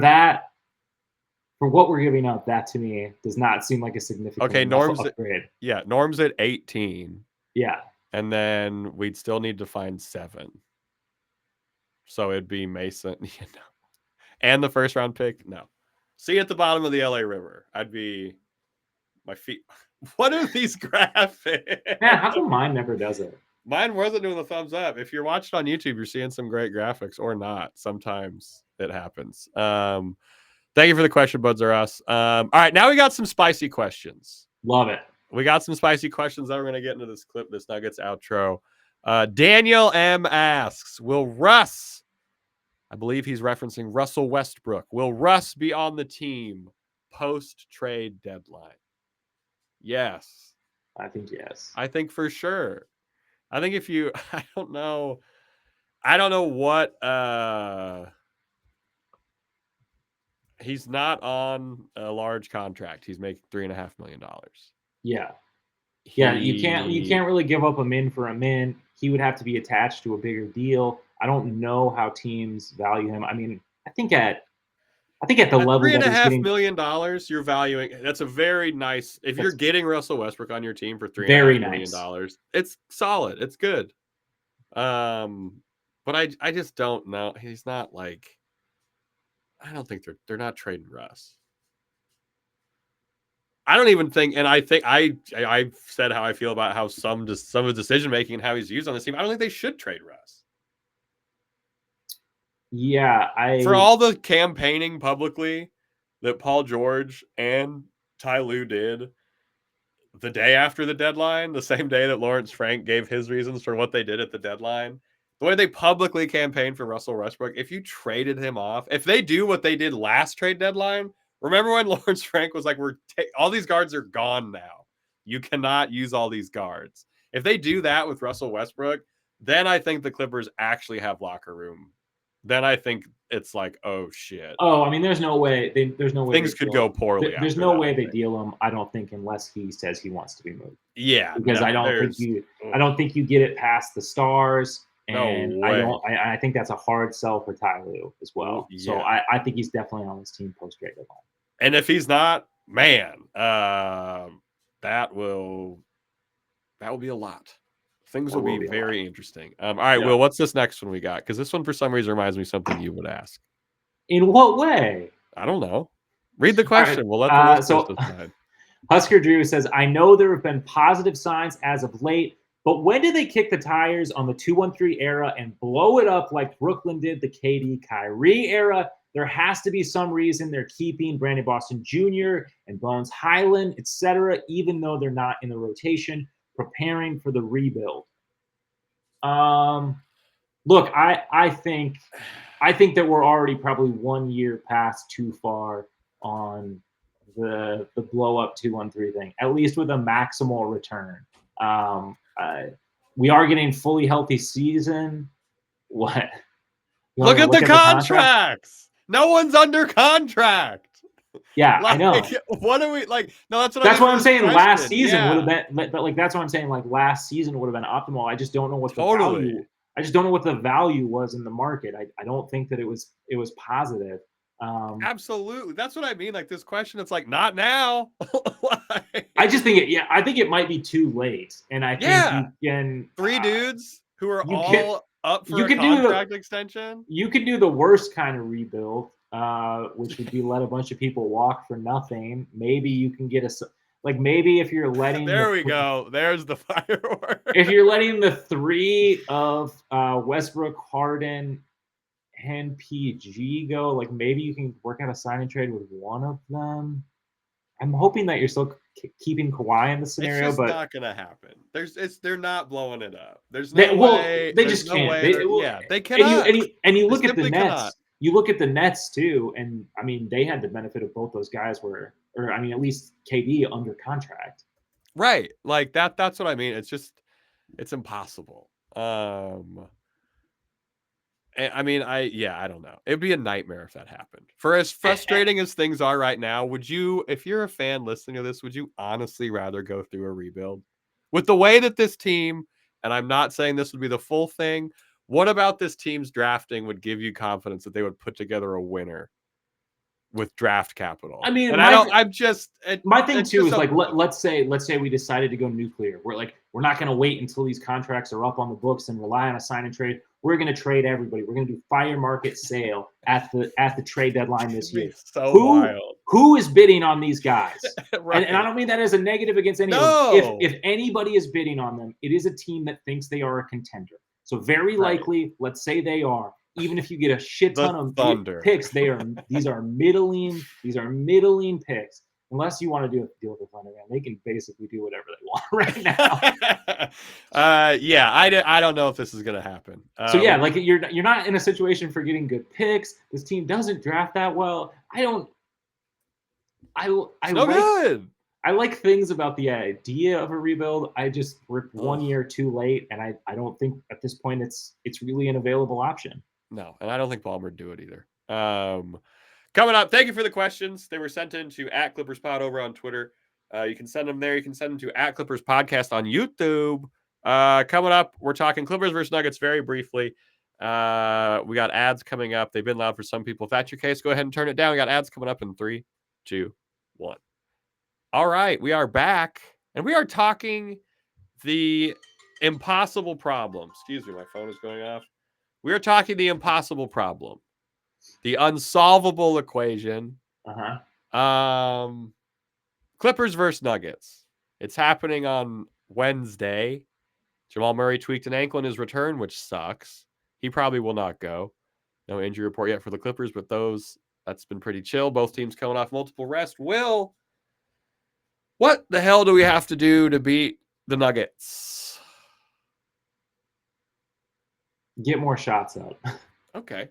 what we're giving up, that to me does not seem like a significant upgrade. Norm's at 18. Yeah. And then we'd still need to find 7. So it'd be Mason, and the first round pick. No. See at the bottom of the LA River. I'd be my feet. What are these graphics? Man, how come mine never does it? Mine wasn't doing the thumbs up. If you're watching on YouTube, you're seeing some great graphics or not. Sometimes it happens. Thank you for the question, Buds or Us. All right, now we got some spicy questions. Love it. We got some spicy questions that we're going to get into this clip, this Nuggets outro. Daniel M. asks, will Russ, I believe he's referencing Russell Westbrook, will Russ be on the team post-trade deadline? Yes. I think yes. I think for sure. I think if you, I don't know what, he's not on a large contract. He's making $3.5 million. Yeah. Yeah, you can't really give up a min for a min. He would have to be attached to a bigger deal. I don't know how teams value him. I mean, I think at the level that he's getting, $3.5 million, you're valuing. That's a very nice. If you're getting Russell Westbrook on your team for $3.5 million, it's solid. It's good. But I just don't know. He's not like. I don't think they're not trading Russ. I don't even think, and I think I've said how I feel about how some of the decision making and how he's used on this team. I don't think they should trade Russ. Yeah, for all the campaigning publicly that Paul George and Ty Lue did the day after the deadline, the same day that Lawrence Frank gave his reasons for what they did at the deadline, the way they publicly campaigned for Russell Westbrook, if you traded him off, if they do what they did last trade deadline, remember when Lawrence Frank was like, all these guards are gone now. You cannot use all these guards. If they do that with Russell Westbrook, then I think the Clippers actually have locker room. Then I think it's like, oh shit. Oh, I mean, there's no way. There's no way things could go poorly. There's no way they deal him. I don't think unless he says he wants to be moved. Yeah, because I don't think you get it past the stars. And I think that's a hard sell for Ty Lue as well. Yeah. So I think he's definitely on this team post trade deadline. And if he's not, man, that will be a lot. Things will be very interesting. All right, Will, what's this next one we got? Because this one, for some reason, reminds me of something you would ask. In what way? I don't know. Read the question. Right. We'll let the listeners decide. Husker Drew says, I know there have been positive signs as of late, but when do they kick the tires on the 2-1-3 era and blow it up like Brooklyn did the KD Kyrie era? There has to be some reason they're keeping Brandon Boston Jr. and Bones Highland, etc., even though they're not in the rotation, preparing for the rebuild. Look, I think I think that we're already probably 1 year past too far on the blow up 2-1-3 thing, at least with a maximal return. We are getting fully healthy season. What? You Look want me to at the look at the contract? contracts. No one's under contract. Yeah, I Like, know. what are we like? No, that's what I That's mean what for I'm this saying. Last question. season would have Yeah, been, but like that's what I'm saying. Like last season would have been optimal. I just don't know what the totally. value. I just don't know what the value was in the market. I don't think that it was positive. Absolutely. That's what I mean. Like this question, it's like not now. I just think it. Yeah, I think it might be too late. And I think Yeah, you can. three dudes who are You can. all up for You a could do contract extension. you could do the worst kind of rebuild, which would be let a bunch of people walk for nothing. Maybe you can get like maybe if you're letting There we go. There's the firework. if you're letting the three of Westbrook, Harden, and PG go, like maybe you can work out a sign and trade with one of them. I'm hoping that you're still keeping Kawhi in the It's scenario, just but not gonna happen. They're not blowing it up. There's no way. they There's just no can't. way. Well, They and you cannot. They look at the simply cannot. Nets. You look at the Nets too, and I mean they had the benefit of both those guys or I mean at least KD under contract. Right. Like that. That's what I mean. It's impossible. I mean, I don't know. It'd be a nightmare if that happened. For as frustrating as things are right now, would you, if you're a fan listening to this, would you honestly rather go through a rebuild? With the way that this team, and I'm not saying this would be the full thing, what about this team's drafting would give you confidence that they would put together a winner with draft capital? I mean, And I don't, I'm just, my thing it's too just is like something. let's say we decided to go nuclear. We're not going to wait until these contracts are up on the books and rely on a sign and trade. We're going to trade everybody. We're going to do fire market sale at the trade deadline this year. So wild. Who is bidding on these guys? Right. And I don't mean that as a negative against any of them. If anybody is bidding on them, it is a team that thinks they are a contender. So very likely, let's say they are. Even if you get a shit ton of picks, these are middling picks. Unless you want to do a deal with the Thunder, man, they can basically do whatever they want right now. Yeah, I don't know if this is gonna happen. So yeah, like you're not in a situation for getting good picks. This team doesn't draft that well. I like things about the idea of a rebuild. We're 1 year too late, and I don't think at this point it's really an available option. No, and I don't think Ballmer would do it either. Coming up, thank you for the questions. They were sent in to @ClippersPod over on Twitter. You can send them there. You can send them to @ClippersPodcast on YouTube. Coming up, we're talking Clippers versus Nuggets very briefly. We got ads coming up. They've been loud for some people. If that's your case, go ahead and turn it down. We got ads coming up in 3, 2, 1. All right, we are back, and we are talking the impossible problem. Excuse me, my phone is going off. We are talking the impossible problem, the unsolvable equation. Clippers versus Nuggets. It's happening on Wednesday. Jamal Murray tweaked an ankle in his return, which sucks. He probably will not go. No injury report yet for the Clippers, but that's been pretty chill. Both teams coming off multiple rest. What the hell do we have to do to beat the Nuggets? Get more shots up. Okay.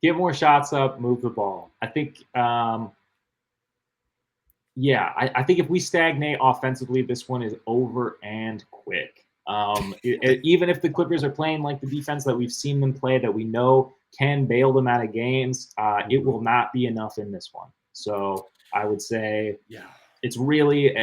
Get more shots up, move the ball. I think, I think if we stagnate offensively, this one is over and quick. Even if the Clippers are playing like the defense that we've seen them play, that we know can bail them out of games, it will not be enough in this one. So I would say, it's really,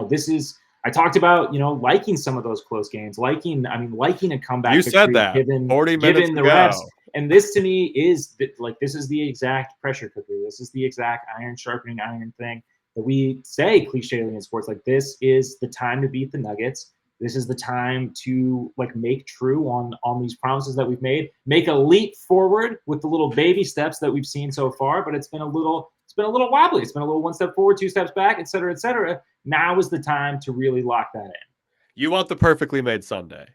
this is. I talked about, liking some of those close games, liking a comeback. You said that given 40 minutes the ago. reps. And this to me is this is the exact pressure cooker. This is the exact iron sharpening iron thing that we say clichely in sports. Like, this is the time to beat the Nuggets. This is the time to make true on these promises that we've made. Make a leap forward with the little baby steps that we've seen so far, but it's been a little wobbly. It's been a little 1 step forward, 2 steps back, et cetera, et cetera. Now is the time to really lock that in. You want the perfectly made sundae.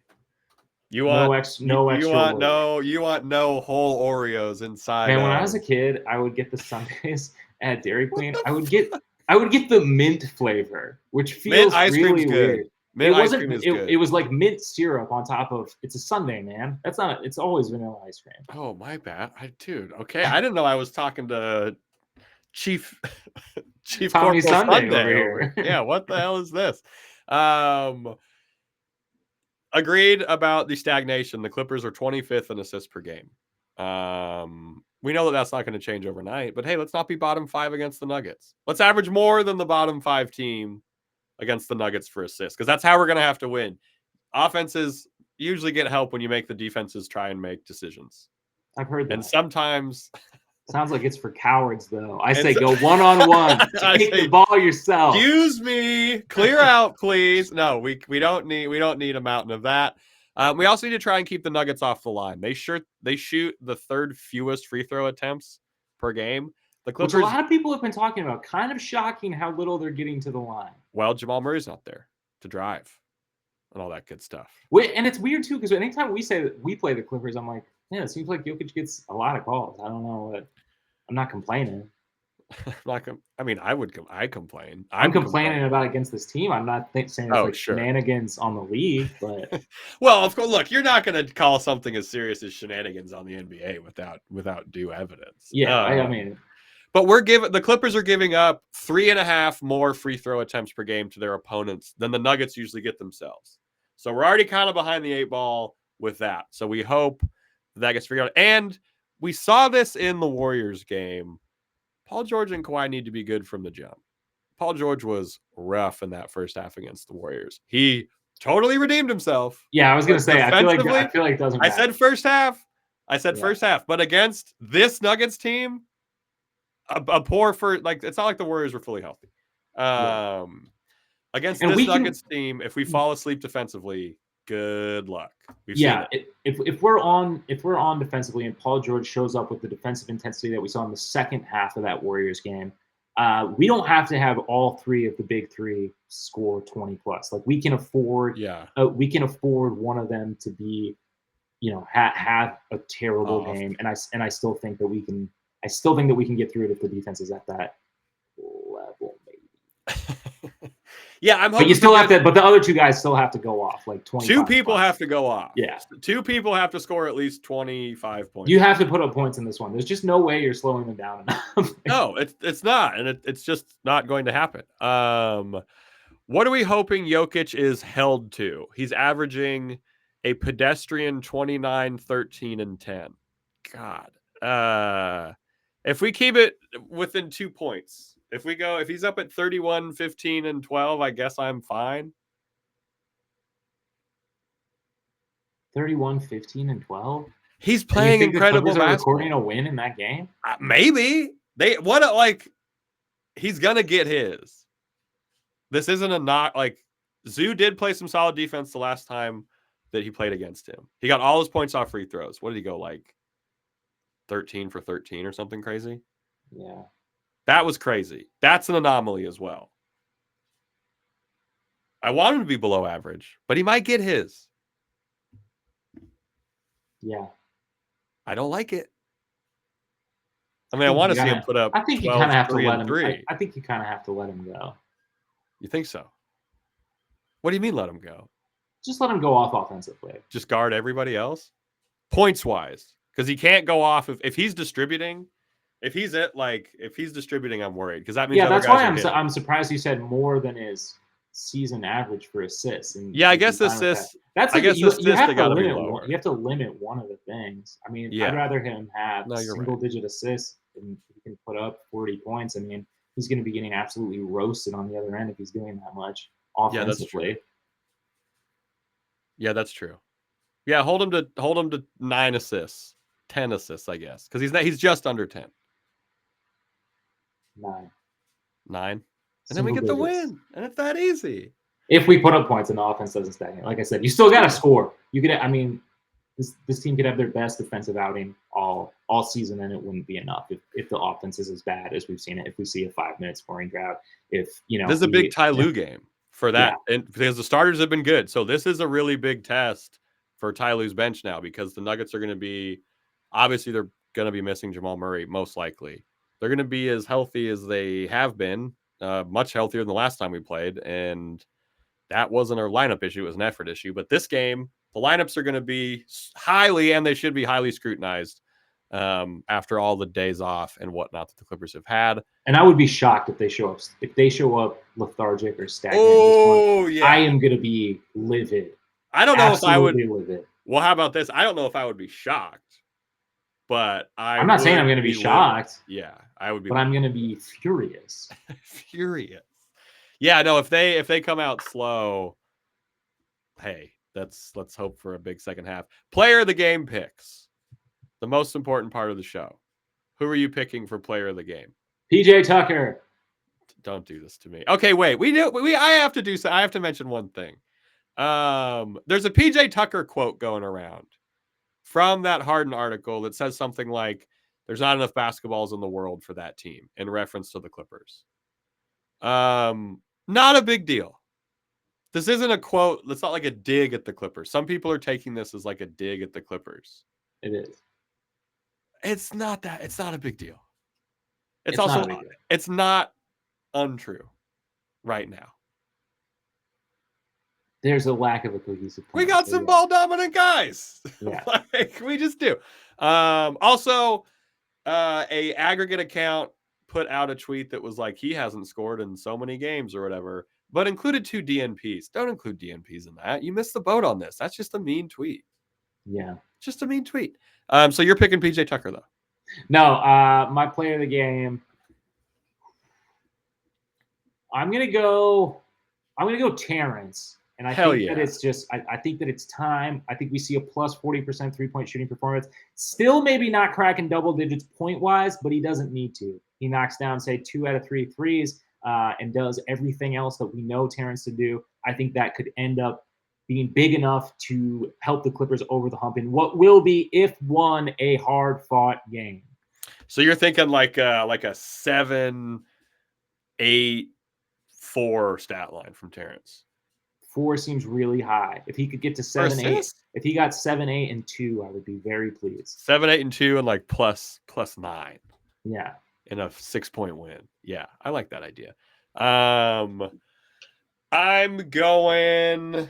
You want no whole Oreos inside. Man, when I was a kid, I would get the sundaes at Dairy Queen. I would get the mint flavor, which feels really weird. Mint It ice wasn't. cream is It good. was like mint syrup on top of. It's a sundae, man. That's not. It's always vanilla ice cream. Oh, my bad. Dude, okay. I didn't know I was talking to Chief Chief Tommy Corporal Sunday over Sunday over. here. Yeah, what the hell is this? Agreed about the stagnation. The Clippers are 25th in assists per game. We know that that's not going to change overnight, but hey, let's not be bottom 5 against the Nuggets. Let's average more than the bottom 5 team against the Nuggets for assists, because that's how we're going to have to win. Offenses usually get help when you make the defenses try and make decisions. I've heard that. And sometimes sounds like it's for cowards, though. I say go one-on-one. Take the ball yourself. Excuse me. Clear out, please. No, we don't need a mountain of that. We also need to try and keep the Nuggets off the line. They shoot the third fewest free throw attempts per game. The Clippers, which a lot of people have been talking about. Kind of shocking how little they're getting to the line. Well, Jamal Murray's not there to drive and all that good stuff. And it's weird too, because anytime we say that we play the Clippers, I'm like, yeah, it seems like Jokic gets a lot of calls. I don't know what. I'm not complaining. I complain. I'm complaining about against this team. I'm not saying it's like shenanigans on the league, but well, of course, look, you're not going to call something as serious as shenanigans on the NBA without due evidence. Yeah, I mean, but the Clippers are giving up 3.5 more free throw attempts per game to their opponents than the Nuggets usually get themselves. So we're already kind of behind the 8 ball with that. So we hope that gets figured out. And we saw this in the Warriors game. Paul George and Kawhi need to be good from the jump. Paul George was rough in that first half against the Warriors. He totally redeemed himself. Yeah, I was going to say, I feel like it doesn't matter. I said first half. First half. But against this Nuggets team, a poor first, like, it's not like the Warriors were fully healthy. Against this Nuggets team, if we fall asleep defensively, good luck. We've seen it. If we're on defensively and Paul George shows up with the defensive intensity that we saw in the second half of that Warriors game, we don't have to have all 3 of the big 3 score 20 plus. Like, we can afford one of them to be, have a terrible game, and I still think that we can. I still think that we can get through it if the defense is at that level, maybe. Yeah, I'm hoping. But you still have to. But the other 2 guys still have to go off, like 20. 2 people have to go off. Yeah, 2 people have to score at least 25 points. You have to put up points in this one. There's just no way you're slowing them down enough. No, it's not, and it's just not going to happen. What are we hoping Jokic is held to? He's averaging a pedestrian 29, 13, and 10. God. If we keep it within 2 points, if he's up at 31, 15, and 12, I guess I'm fine. 31, 15, and 12? He's playing incredible basketball. Recording a win in that game? Maybe. He's going to get his. This isn't a not, like, Zoo did play some solid defense the last time that he played against him. He got all his points off free throws. What did he go, like 13 for 13 or something crazy? Yeah. That was crazy. That's an anomaly as well. I want him to be below average, but he might get his. Yeah. I don't like it. I mean, I want to see him put up. I think 12, you kind of have to let him. 3. I think you kind of have to let him go. You think so? What do you mean let him go? Just let him go off offensively. Just guard everybody else? Points wise. Because he can't go off if he's distributing. If he's distributing, I'm worried. Because that means that's why I'm surprised you said more than his season average for assists. And yeah, I guess assists. That's like, you have to gotta limit. be lower. You have to limit one of the things. I mean, I'd rather him have single-digit assists and he can put up 40 points. I mean, he's going to be getting absolutely roasted on the other end if he's doing that much offensively. Yeah, that's true. Yeah, hold him to 9 assists, 10 assists, I guess, because he's just under 10. 9. And then we get the win, and it's that easy. If we put up points and the offense doesn't stagnate, like I said, you still got to score. You could, I mean, this team could have their best defensive outing all season, and it wouldn't be enough if the offense is as bad as we've seen it. If we see a 5-minute scoring drought, this is a big Ty Lue game for that, and because the starters have been good, so this is a really big test for Ty Lue's bench now, because the Nuggets are going to be obviously they're going to be missing Jamal Murray most likely. They're going to be as healthy as they have been, much healthier than the last time we played, and that wasn't a lineup issue; it was an effort issue. But this game, the lineups are going to be highly, and they should be highly scrutinized after all the days off and whatnot that the Clippers have had. And I would be shocked if they show up lethargic or stagnant. Oh, yeah. I am going to be livid. I don't know if I would. Livid. Well, how about this? I don't know if I would be shocked, but I'm not saying I'm going to be shocked. Yeah, I would be. But I'm going to be furious. Furious. Yeah, no. If they come out slow, hey, let's hope for a big second half. Player of the game picks. The most important part of the show. Who are you picking for player of the game? PJ Tucker. Don't do this to me. Okay, wait. I have to do so. I have to mention one thing. There's a PJ Tucker quote going around from that Harden article that says something like, "There's not enough basketballs in the world for that team," in reference to the Clippers. Not a big deal. This isn't a quote. It's not like a dig at the Clippers. Some people are taking this as like a dig at the Clippers. It is. It's not that. It's not a big deal. It's not untrue right now. There's a lack of a cohesive plan. We got some ball dominant guys. Yeah. We just do. Also, a aggregate account put out a tweet that was like, he hasn't scored in so many games or whatever, but included 2 DNPs. Don't include DNPs in that. You missed the boat on this. That's just a mean tweet. Yeah. Just a mean tweet. So you're picking PJ Tucker, though? No, my player of the game. I'm gonna go Terrence. And I think that it's just, I think that it's time. I think we see a plus 40% 3-point shooting performance. Still maybe not cracking double digits point-wise, but he doesn't need to. He knocks down, say, 2 out of 3 threes and does everything else that we know Terrence to do. I think that could end up being big enough to help the Clippers over the hump in what will be, if won, a hard-fought game. So you're thinking like a 7-8-4 stat line from Terrence. 4 seems really high. If he could get to 7-8, if he got 7-8 and 2, I would be very pleased. 7-8 and 2 and like plus 9. Yeah. In a 6-point win. Yeah, I like that idea. I'm going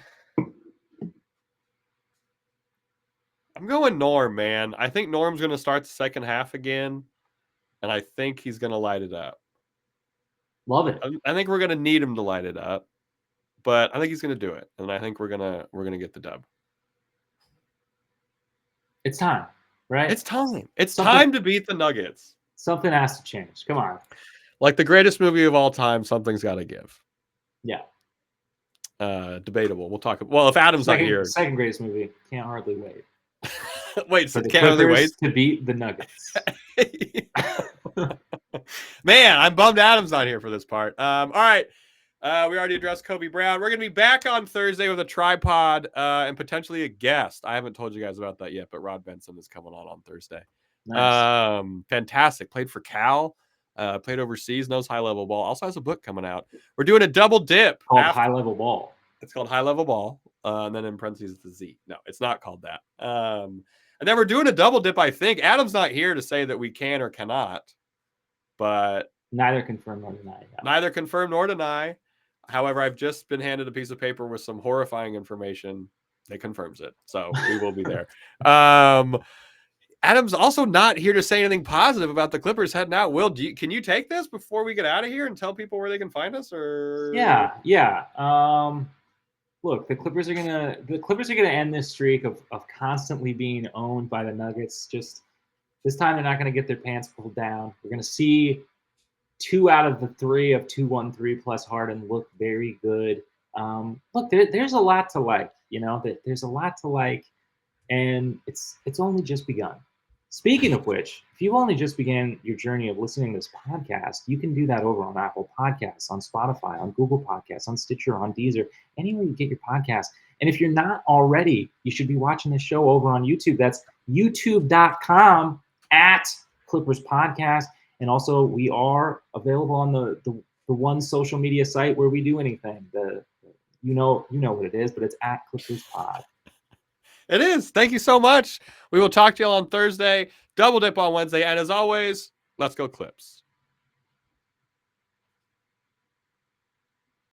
Norm, man. I think Norm's going to start the second half again, and I think he's going to light it up. Love it. I think we're going to need him to light it up. But I think he's going to do it, and I think we're gonna get the dub. It's time, right? It's time. It's time to beat the Nuggets. Something has to change. Come on. Like the greatest movie of all time, something's got to give. Yeah. Debatable. We'll talk. Well, if Adam's not here, second greatest movie. Can't hardly wait. Wait, so can't hardly wait to beat the Nuggets. Man, I'm bummed Adam's not here for this part. All right. We already addressed Kobe Brown. We're going to be back on Thursday with a tripod and potentially a guest. I haven't told you guys about that yet, but Rod Benson is coming on Thursday. Nice. Fantastic. Played for Cal. Played overseas. Knows high-level ball. Also has a book coming out. We're doing a double dip. Called high-level ball. It's called high-level ball. And then in parentheses, the Z. No, it's not called that. And then we're doing a double dip, I think. Adam's not here to say that we can or cannot. But neither confirm nor deny. Yeah. Neither confirm nor deny. However, I've just been handed a piece of paper with some horrifying information that confirms it. So we will be there. Adam's also not here to say anything positive about the Clippers heading out. Will, can you take this before we get out of here and tell people where they can find us? Or yeah. Look, the Clippers are gonna end this streak of constantly being owned by the Nuggets. Just this time, they're not gonna get their pants pulled down. We're gonna see 2 out of the 3 of 2-1-3 plus Harden look very good. Look, there's a lot to like. There's a lot to like, and it's only just begun. Speaking of which, if you've only just began your journey of listening to this podcast, you can do that over on Apple Podcasts, on Spotify, on Google Podcasts, on Stitcher, on Deezer, anywhere you get your podcasts. And if you're not already, you should be watching this show over on YouTube. That's youtube.com/Clippers Podcast. And also, we are available on the one social media site where we do anything. You know what it is, but it's @Clippers Pod. It is. Thank you so much. We will talk to you all on Thursday. Double dip on Wednesday. And as always, let's go Clips.